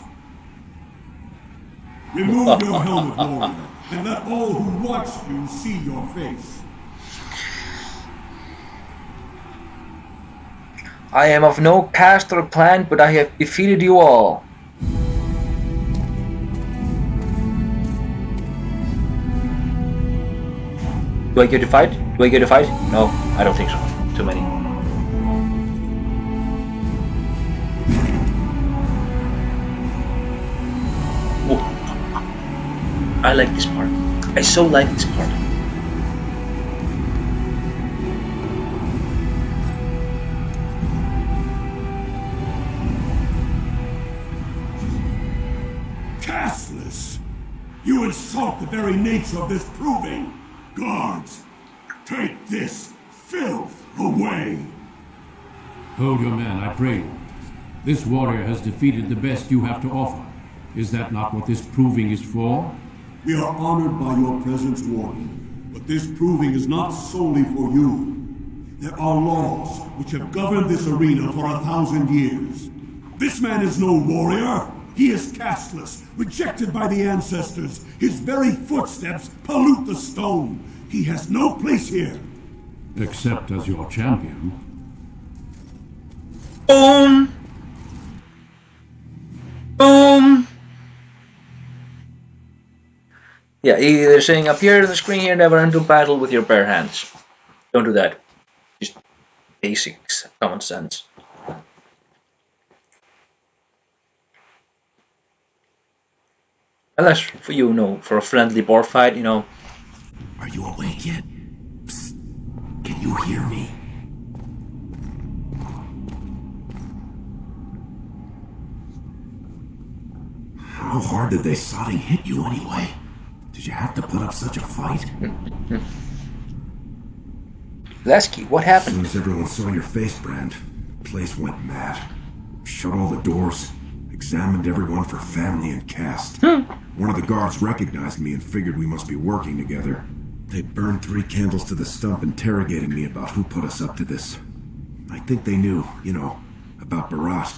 [SPEAKER 8] Remove your helmet, warrior, and let all who watch you see your face.
[SPEAKER 1] I am of no caste or clan, but I have defeated you all. Do I get to fight? Do I get to fight? No, I don't think so. Too many. Oh. I like this part. I so like this part.
[SPEAKER 8] Castless! You insult the very nature of this proving! Guards, take this filth away!
[SPEAKER 2] Hold your man, I pray you. This warrior has defeated the best you have to offer. Is that not what this proving is for?
[SPEAKER 8] We are honored by your presence, Warden, but this proving is not solely for you. There are laws which have governed this arena for 1,000 years. This man is no warrior. He is casteless, rejected by the ancestors. His very footsteps pollute the stone. He has no place here.
[SPEAKER 2] Except as your champion.
[SPEAKER 1] Boom! Boom! Yeah, they're saying appear on the screen here, never enter battle with your bare hands. Don't do that. Just basics, common sense. Unless for you know, for a friendly bar fight, you know.
[SPEAKER 10] Are you awake yet? Psst. Can you hear me?
[SPEAKER 3] How hard did they sodding hit you anyway? Did you have to put up such a fight?
[SPEAKER 1] Lasky, what
[SPEAKER 5] As
[SPEAKER 1] happened?
[SPEAKER 5] soon as everyone saw your face, Brand, the place went mad. Shut all the doors, examined everyone for family and caste. One of the guards recognized me and figured we must be working together. They burned 3 candles to the stump, interrogating me about who put us up to this. I think they knew, you know, about Barat.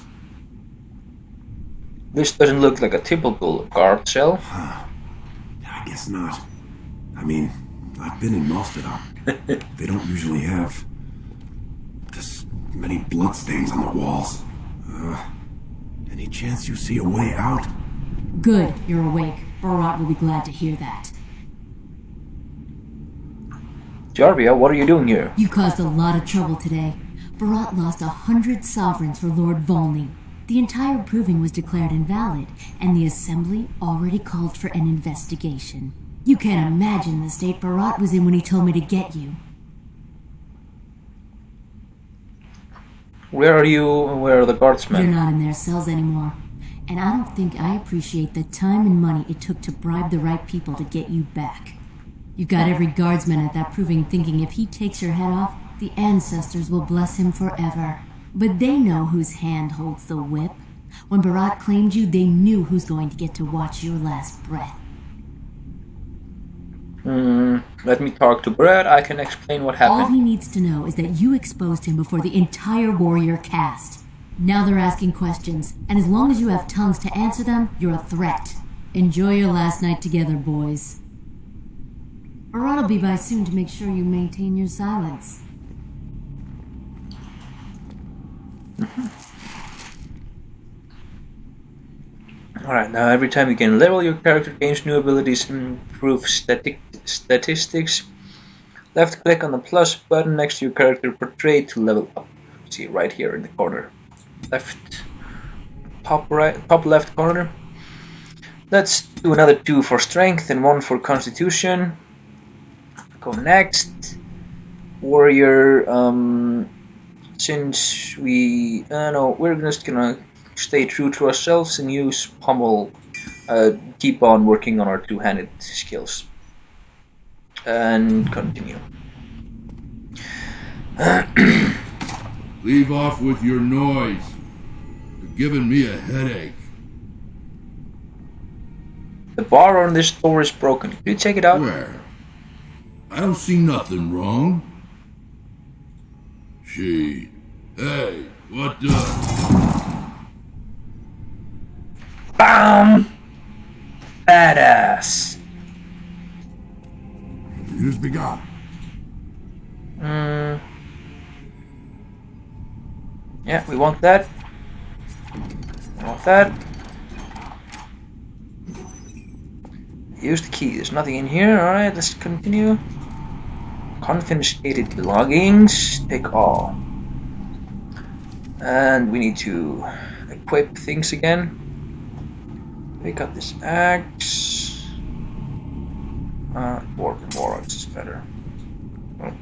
[SPEAKER 1] This doesn't look like a typical guard cell.
[SPEAKER 5] I guess not. I mean, I've been in most of them. They don't usually have this many bloodstains on the walls. Any chance you see a way out?
[SPEAKER 6] Good, you're awake. Barat will be glad to hear that.
[SPEAKER 1] Jarvia, what are you doing here?
[SPEAKER 6] You caused a lot of trouble today. Barat lost 100 sovereigns for Lord Volney. The entire proving was declared invalid, and the Assembly already called for an investigation. You can't imagine the state Barat was in when he told me to get you.
[SPEAKER 1] Where are you and where are the guardsmen?
[SPEAKER 6] You're not in their cells anymore. And I don't think I appreciate the time and money it took to bribe the right people to get you back. You've got every guardsman at that proving thinking if he takes your head off, the ancestors will bless him forever. But they know whose hand holds the whip. When Barat claimed you, they knew who's going to get to watch your last breath.
[SPEAKER 1] Let me talk to Brad. I can explain what
[SPEAKER 6] All
[SPEAKER 1] happened.
[SPEAKER 6] he needs to know is that you exposed him before the entire warrior caste. Now they're asking questions, and as long as you have tongues to answer them, you're a threat. Enjoy your last night together, boys. Barat will be by soon to make sure you maintain your silence.
[SPEAKER 1] Alright, now every time you gain level, your character gains new abilities and improve statistics. Left click on the plus button next to your character portrait to level up. See right here in the corner. Top left corner. Let's do another 2 for strength and 1 for constitution. Go next. Warrior, since we, no, we're just gonna stay true to ourselves and use pommel, keep on working on our 2-handed skills. And continue.
[SPEAKER 8] Leave off with your noise. You're giving me a headache.
[SPEAKER 1] The bar on this door is broken. Can you check it out?
[SPEAKER 8] Where? I don't see nothing wrong. Hey, what the?
[SPEAKER 1] BAM! Badass.
[SPEAKER 8] Use be gone.
[SPEAKER 1] Yeah, we want that. We want that. Use the key. There's nothing in here. Alright, let's continue. Confiscated belongings. Take all. And we need to equip things again. Pick up this axe. More axe is better. Oh.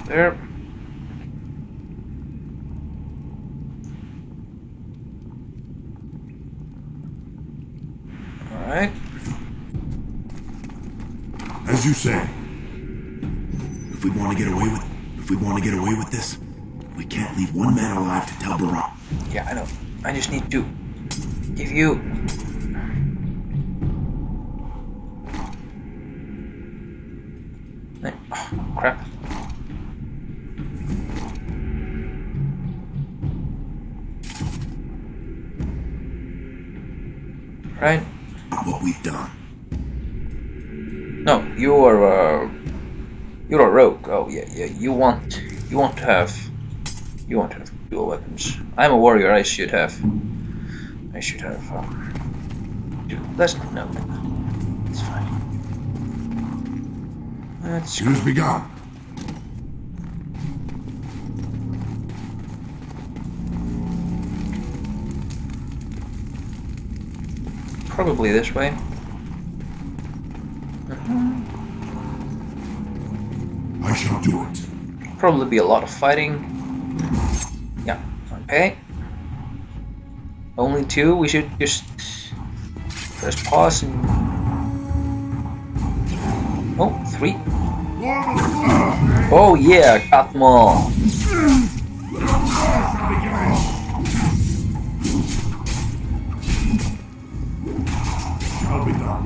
[SPEAKER 1] There. Alright.
[SPEAKER 8] As you say.
[SPEAKER 5] If we want to get away with this, we can't leave one man alive to tell Barat.
[SPEAKER 1] Yeah, I know. I just need to give you. Oh, crap. Right?
[SPEAKER 5] What we've done.
[SPEAKER 1] No, you are You're a rogue. Oh yeah, yeah. You want to have dual weapons. I'm a warrior. I should have. Let's no. It's fine. Let's
[SPEAKER 3] Use begun.
[SPEAKER 1] probably this way.
[SPEAKER 3] I shall do it.
[SPEAKER 1] Probably be a lot of fighting. Yeah. Okay. Only 2. We should just press pause and. Oh, 3. Oh yeah, got them all.
[SPEAKER 3] Shall be done.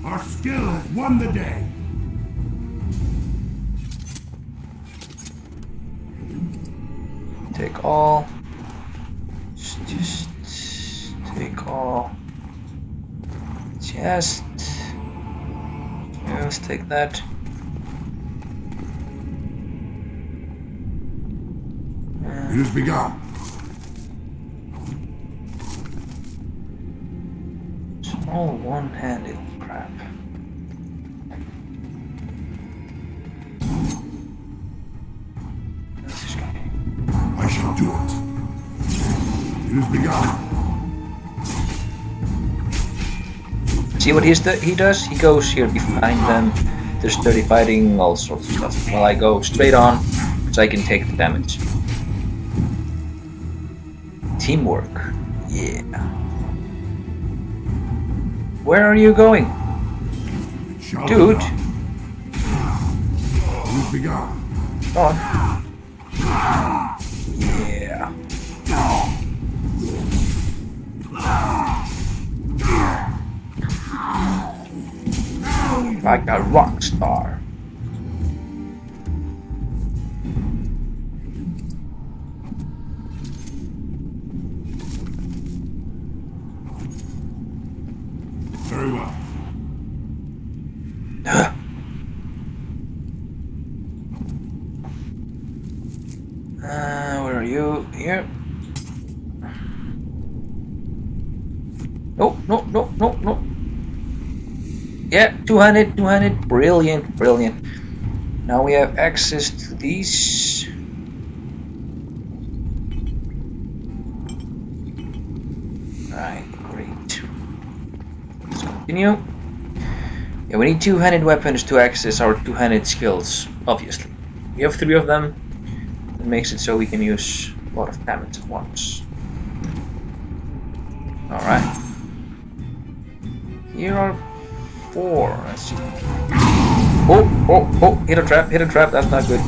[SPEAKER 3] Our skill has won the day.
[SPEAKER 1] Take all. Just take all. Just take that.
[SPEAKER 3] It has begun.
[SPEAKER 1] Small one-handed crap. This is good.
[SPEAKER 3] I shall do it. It has begun.
[SPEAKER 1] See what he does? He goes here behind them. There's dirty fighting, all sorts of stuff. While I go straight on, so I can take the damage. Teamwork. Yeah. Where are you going? Dude.
[SPEAKER 3] It has begun.
[SPEAKER 1] Go on. Yeah. Like a rock star.
[SPEAKER 3] Very well.
[SPEAKER 1] Where are you? Here. No. Yeah, 200, brilliant. Now we have access to these. Right, great. Let's continue. Yeah, we need two-handed weapons to access our two-handed skills, obviously. We have 3 of them. It makes it so we can use a lot of damage at once. Alright. Here are 4. Let's see. Oh, hit a trap, that's not good.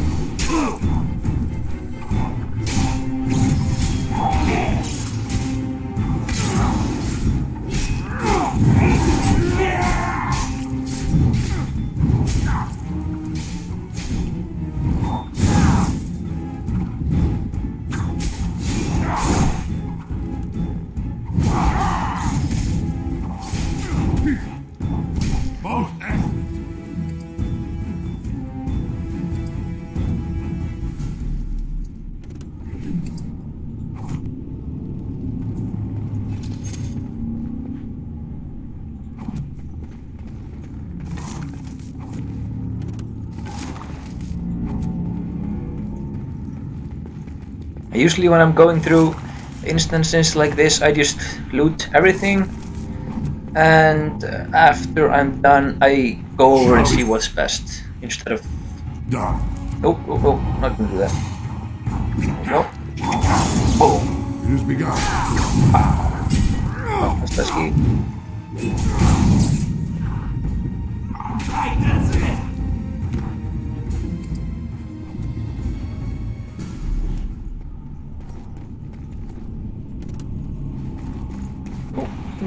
[SPEAKER 3] Most excellent.
[SPEAKER 1] Usually when I'm going through instances like this, I just loot everything, and after I'm done, I go over and see what's best instead of.
[SPEAKER 3] Done.
[SPEAKER 1] Oh, not gonna do that. No. Oh,
[SPEAKER 3] It has begun.
[SPEAKER 1] that's pesky.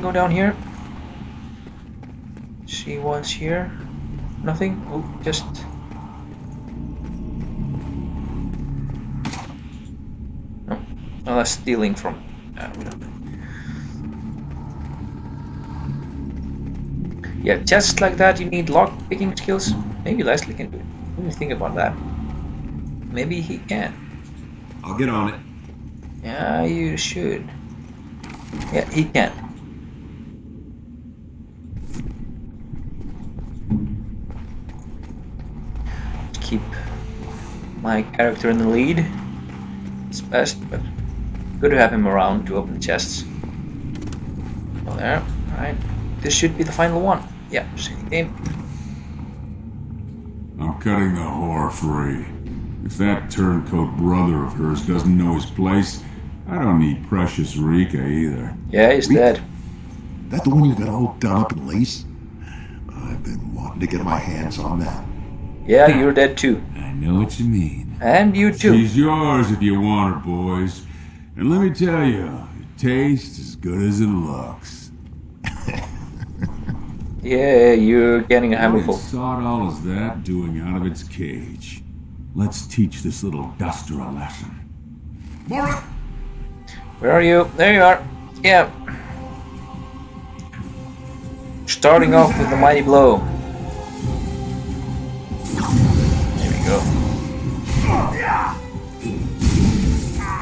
[SPEAKER 1] Go down here. See what's here. Nothing. Oh, just. No, oh, that's stealing from. Yeah, chests like that. You need lock picking skills. Maybe Leslie can do it. Let me think about that. Maybe he can.
[SPEAKER 5] I'll get on it.
[SPEAKER 1] Yeah, you should. Yeah, he can. Keep my character in the lead. It's best, but good to have him around to open the chests. Oh, there. Alright. This should be the final one. Yeah, same game.
[SPEAKER 3] I'm cutting the whore free. If that turncoat brother of hers doesn't know his place, I don't need precious Rika either.
[SPEAKER 1] Yeah, he's dead.
[SPEAKER 11] That the one you got all done up in lace? I've been wanting to get my hands on that.
[SPEAKER 1] Yeah, you're dead too.
[SPEAKER 3] I know what you mean.
[SPEAKER 1] And you too.
[SPEAKER 3] She's yours if you want her, boys. And let me tell you, it tastes as good as it looks.
[SPEAKER 1] Yeah, you're getting a
[SPEAKER 3] What
[SPEAKER 1] handful.
[SPEAKER 3] sod all is that doing out of its cage? Let's teach this little duster a lesson.
[SPEAKER 8] Morat!
[SPEAKER 1] Where are you? There you are. Yeah. Starting off with the mighty blow. There we go.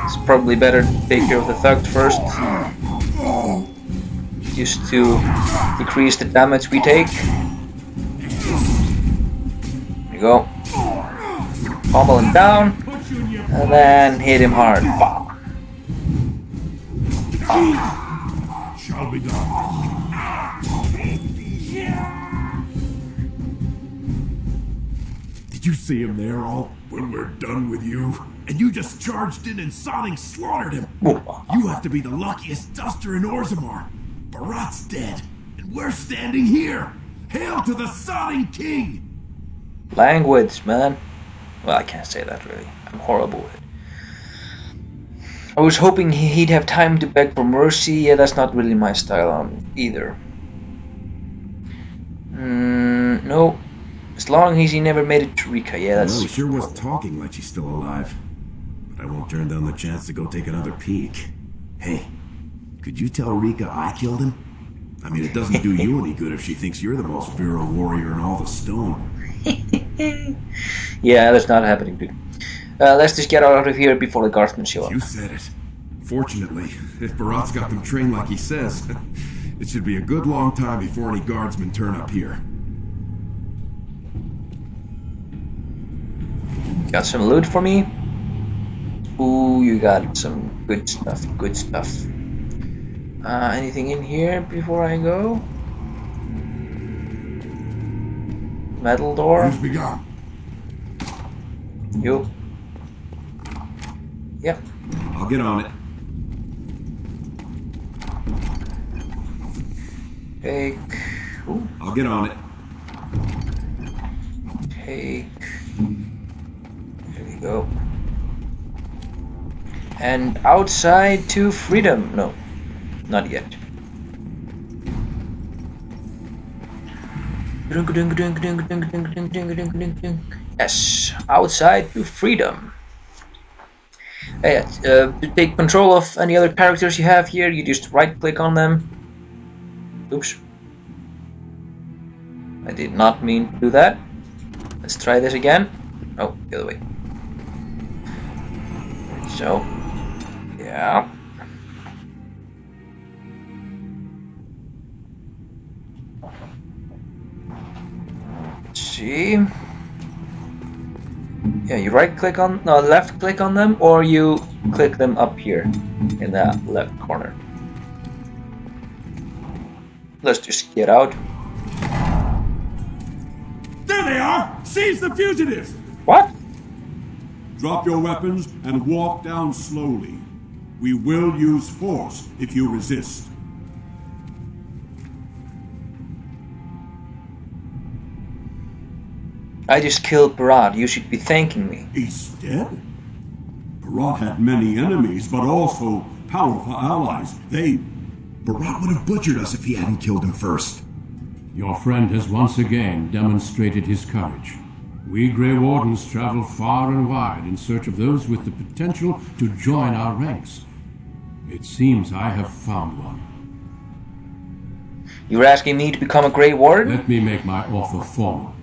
[SPEAKER 1] It's probably better to take care of the thugs first. Just to decrease the damage we take. There you go. Pummel him down. And then hit him hard. Wow.
[SPEAKER 8] Shall be done.
[SPEAKER 10] Did you see him there all when we're done with you? And you just charged in and sodding slaughtered him. You have to be the luckiest duster in Orzammar. Barat's dead, and we're standing here. Hail to the sodding king!
[SPEAKER 1] Language, man. Well, I can't say that really. I'm horrible with it. I was hoping he'd have time to beg for mercy. Yeah, that's not really my style either. No. As long as he never made it to Rika, yeah, that's...
[SPEAKER 5] Well, he sure was talking like she's still alive. But I won't turn down the chance to go take another peek. Hey, could you tell Rika I killed him? I mean, it doesn't do you any good if she thinks you're the most virile warrior in all the stone.
[SPEAKER 1] Yeah, that's not happening, dude. Let's just get out of here before the guardsmen show up.
[SPEAKER 5] You said it. Fortunately, if Barat's got them trained like he says, it should be a good long time before any guardsmen turn up here.
[SPEAKER 1] Got some loot for me? Ooh, you got some good stuff, good stuff. Anything in here before I go? Metal door?
[SPEAKER 8] Who's begun?
[SPEAKER 1] You? Yep.
[SPEAKER 5] I'll get on it.
[SPEAKER 1] Take. Ooh.
[SPEAKER 5] I'll get on it.
[SPEAKER 1] Take. There we go. And outside to freedom. No, not yet. Yes, outside to freedom. Hey, to take control of any other characters you have here, you just right click on them. Oops. I did not mean to do that. Let's try this again. Oh, the other way. So, yeah. Let's see. Yeah, you right click on, no, left click on them, or you click them up here in the left corner. Let's just get out.
[SPEAKER 8] There they are! Seize the fugitives!
[SPEAKER 1] What?
[SPEAKER 8] Drop your weapons and walk down slowly. We will use force if you resist.
[SPEAKER 1] I just killed Barat. You should be thanking me.
[SPEAKER 8] He's dead? Barat had many enemies, but also powerful allies.
[SPEAKER 11] Barat would have butchered us if he hadn't killed him first.
[SPEAKER 2] Your friend has once again demonstrated his courage. We Grey Wardens travel far and wide in search of those with the potential to join our ranks. It seems I have found one.
[SPEAKER 1] You're asking me to become a Gray Warden?
[SPEAKER 2] Let me make my offer formal.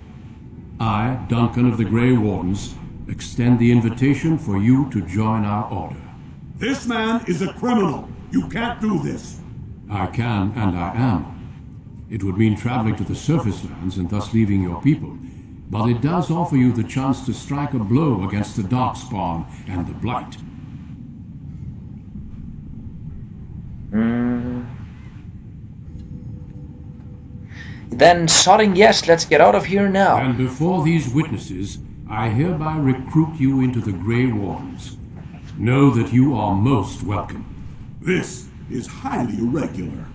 [SPEAKER 2] I, Duncan of the Grey Wardens, extend the invitation for you to join our order.
[SPEAKER 8] This man is a criminal. You can't do this.
[SPEAKER 2] I can, and I am. It would mean traveling to the surface lands and thus leaving your people, but it does offer you the chance to strike a blow against the Darkspawn and the Blight.
[SPEAKER 1] Then, sodding yes, let's get out of here now.
[SPEAKER 2] And before these witnesses, I hereby recruit you into the Grey Wardens. Know that you are most welcome.
[SPEAKER 8] This is highly irregular.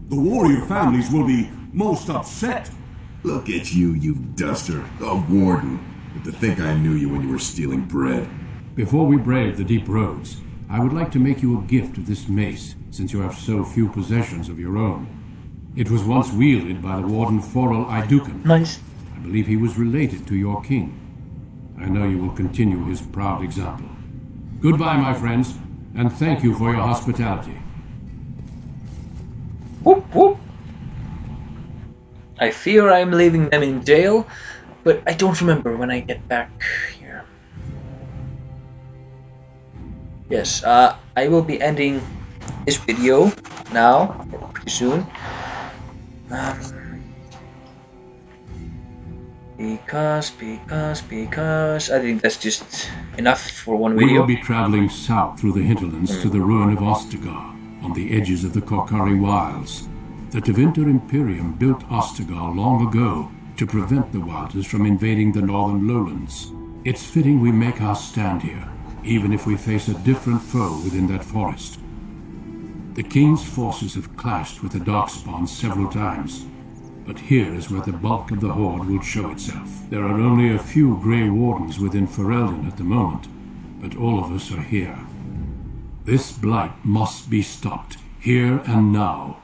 [SPEAKER 8] The warrior families will be most upset.
[SPEAKER 5] Look at you, you duster. A warden. But to think I knew you when you were stealing bread.
[SPEAKER 2] Before we brave the deep roads, I would like to make you a gift of this mace, since you have so few possessions of your own. It was once wielded by the Warden Forel Idukan.
[SPEAKER 1] Nice.
[SPEAKER 2] I believe he was related to your king. I know you will continue his proud example. Goodbye, my friends, and thank you for your hospitality.
[SPEAKER 1] Whoop whoop. I fear I'm leaving them in jail, but I don't remember when I get back here. Yes, I will be ending this video now, pretty soon. Because I think that's just enough for one
[SPEAKER 2] We
[SPEAKER 1] video.
[SPEAKER 2] will be traveling south through the hinterlands to the ruin of Ostagar, on the edges of the Korkari Wilds. The Tevinter Imperium built Ostagar long ago to prevent the Wilders from invading the northern lowlands. It's fitting we make our stand here, even if we face a different foe within that forest. The King's forces have clashed with the Darkspawn several times, but here is where the bulk of the Horde will show itself. There are only a few Grey Wardens within Ferelden at the moment, but all of us are here. This blight must be stopped, here and now.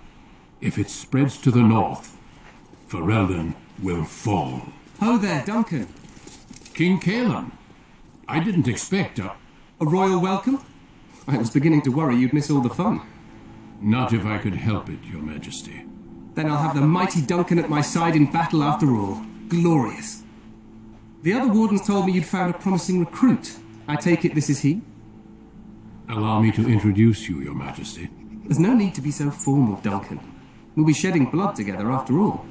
[SPEAKER 2] If it spreads to the north, Ferelden will fall.
[SPEAKER 12] Ho there, Duncan.
[SPEAKER 2] King Kaelan, I didn't expect a
[SPEAKER 12] royal welcome? I was beginning to worry you'd miss all the fun.
[SPEAKER 2] Not if I could help it, Your Majesty.
[SPEAKER 12] Then I'll have the mighty Duncan at my side in battle after all. Glorious. The other wardens told me you'd found a promising recruit. I take it this is he?
[SPEAKER 2] Allow me to introduce you, Your Majesty.
[SPEAKER 12] There's no need to be so formal, Duncan. We'll be shedding blood together after all.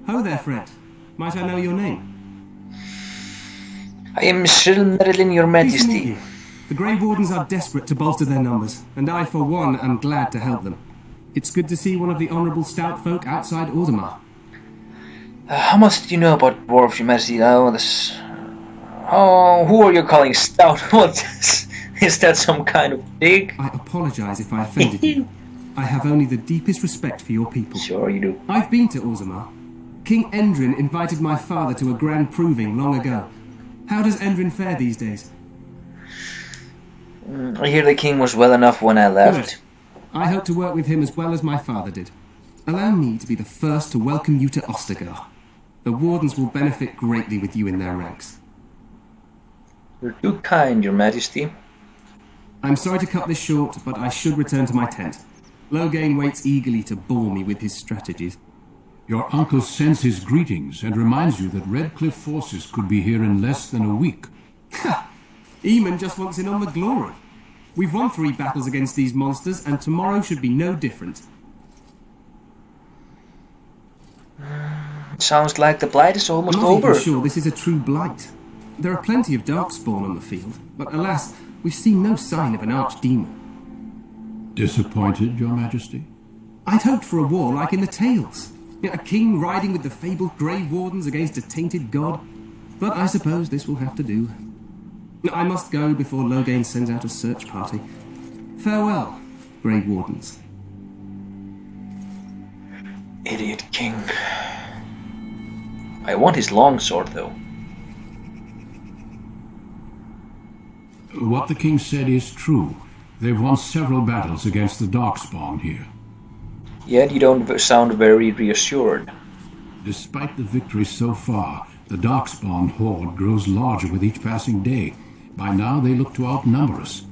[SPEAKER 12] Ho there, friend. Might I know your name?
[SPEAKER 1] I am Sir Merlin, Your
[SPEAKER 12] Pleased to meet
[SPEAKER 1] Majesty.
[SPEAKER 12] you. The Grey Wardens are desperate to bolster their numbers, and I, for one, am glad to help them. It's good to see one of the honourable stout folk outside Orzammar.
[SPEAKER 1] How much do you know about dwarves, Your Majesty? Oh, this. Oh, who are you calling stout? What is that? Some kind of dig?
[SPEAKER 12] I apologise if I offended you. I have only the deepest respect for your people.
[SPEAKER 1] Sure you do.
[SPEAKER 12] I've been to Orzammar. King Endrin invited my father to a grand proving long ago. How does Endrin fare these days?
[SPEAKER 1] I hear the king was well enough when I left.
[SPEAKER 12] Good. I hope to work with him as well as my father did. Allow me to be the first to welcome you to Ostagar. The Wardens will benefit greatly with you in their ranks.
[SPEAKER 1] You're too kind, Your Majesty.
[SPEAKER 12] I'm sorry to cut this short, but I should return to my tent. Loghain waits eagerly to bore me with his strategies.
[SPEAKER 2] Your uncle sends his greetings and reminds you that Redcliffe forces could be here in less than a week.
[SPEAKER 12] Ha! Eamon just wants in on the glory. We've won 3 battles against these monsters, and tomorrow should be no different.
[SPEAKER 1] Sounds like the blight is almost
[SPEAKER 12] I'm not
[SPEAKER 1] over.
[SPEAKER 12] even sure this is a true blight. There are plenty of darkspawn on the field, but alas, we've seen no sign of an archdemon.
[SPEAKER 2] Disappointed, Your Majesty?
[SPEAKER 12] I'd hoped for a war like in the tales. A king riding with the fabled Grey Wardens against a tainted god. But I suppose this will have to do. I must go before Loghain sends out a search party. Farewell, Grey Wardens.
[SPEAKER 1] Idiot king. I want his longsword, though.
[SPEAKER 2] What the king said is true. They've won several battles against the Darkspawn here.
[SPEAKER 1] Yet you don't sound very reassured.
[SPEAKER 2] Despite the victories so far, the Darkspawn horde grows larger with each passing day. By now they look to outnumber us.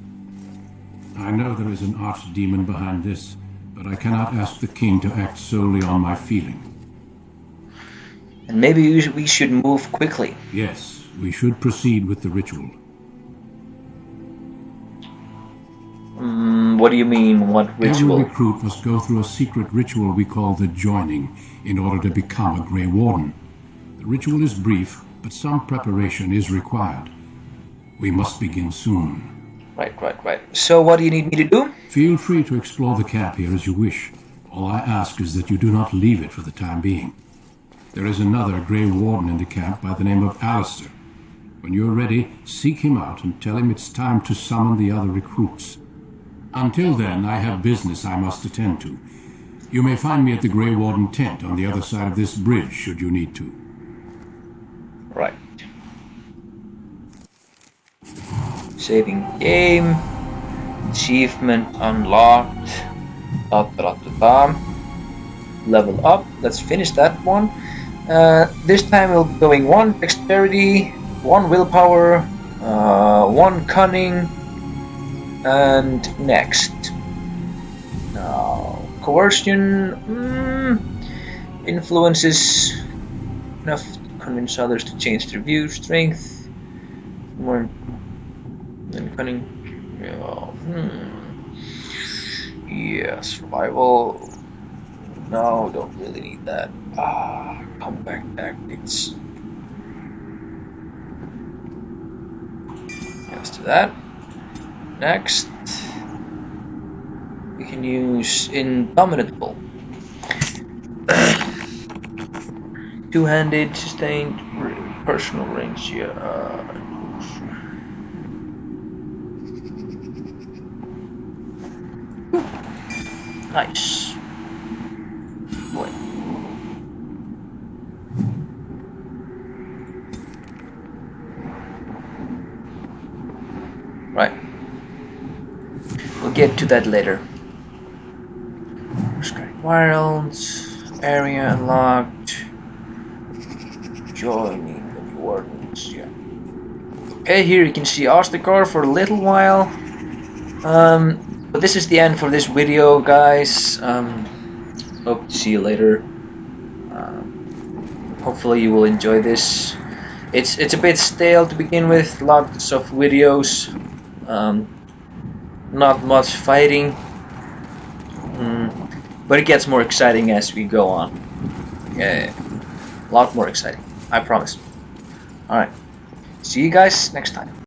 [SPEAKER 2] I know there is an archdemon behind this, but I cannot ask the king to act solely on my feeling.
[SPEAKER 1] And maybe we should move quickly.
[SPEAKER 2] Yes, we should proceed with the ritual.
[SPEAKER 1] What do you mean, what ritual?
[SPEAKER 2] Every recruit must go through a secret ritual we call the joining in order to become a Grey Warden. The ritual is brief, but some preparation is required. We must begin soon.
[SPEAKER 1] Right. So what do you need me to do?
[SPEAKER 2] Feel free to explore the camp here as you wish. All I ask is that you do not leave it for the time being. There is another Grey Warden in the camp by the name of Alistair. When you're ready, seek him out and tell him it's time to summon the other recruits. Until then, I have business I must attend to. You may find me at the Grey Warden tent on the other side of this bridge, should you need to.
[SPEAKER 1] Right. Saving game. Achievement unlocked. Level up. Let's finish that one. This time we'll be going 1 dexterity, 1 willpower, 1 cunning, and next. Now, coercion. Influences. Enough to convince others to change their view. Strength. More than cunning. Yeah, survival. No, don't really need that. Comeback tactics. Let's do that. Next, we can use Indomitable. Two-handed, sustained, personal range. Yeah. Nice. Boy. Right. We'll get to that later. Sky Wilds. Area unlocked. Joining the Wardens. Yeah. Okay, here you can see Ostacar for a little while. But this is the end for this video, guys. Hope to see you later. Hopefully you will enjoy this. It's a bit stale to begin with. Lots of videos. Not much fighting. But it gets more exciting as we go on. Yeah. A lot more exciting. I promise. Alright. See you guys next time.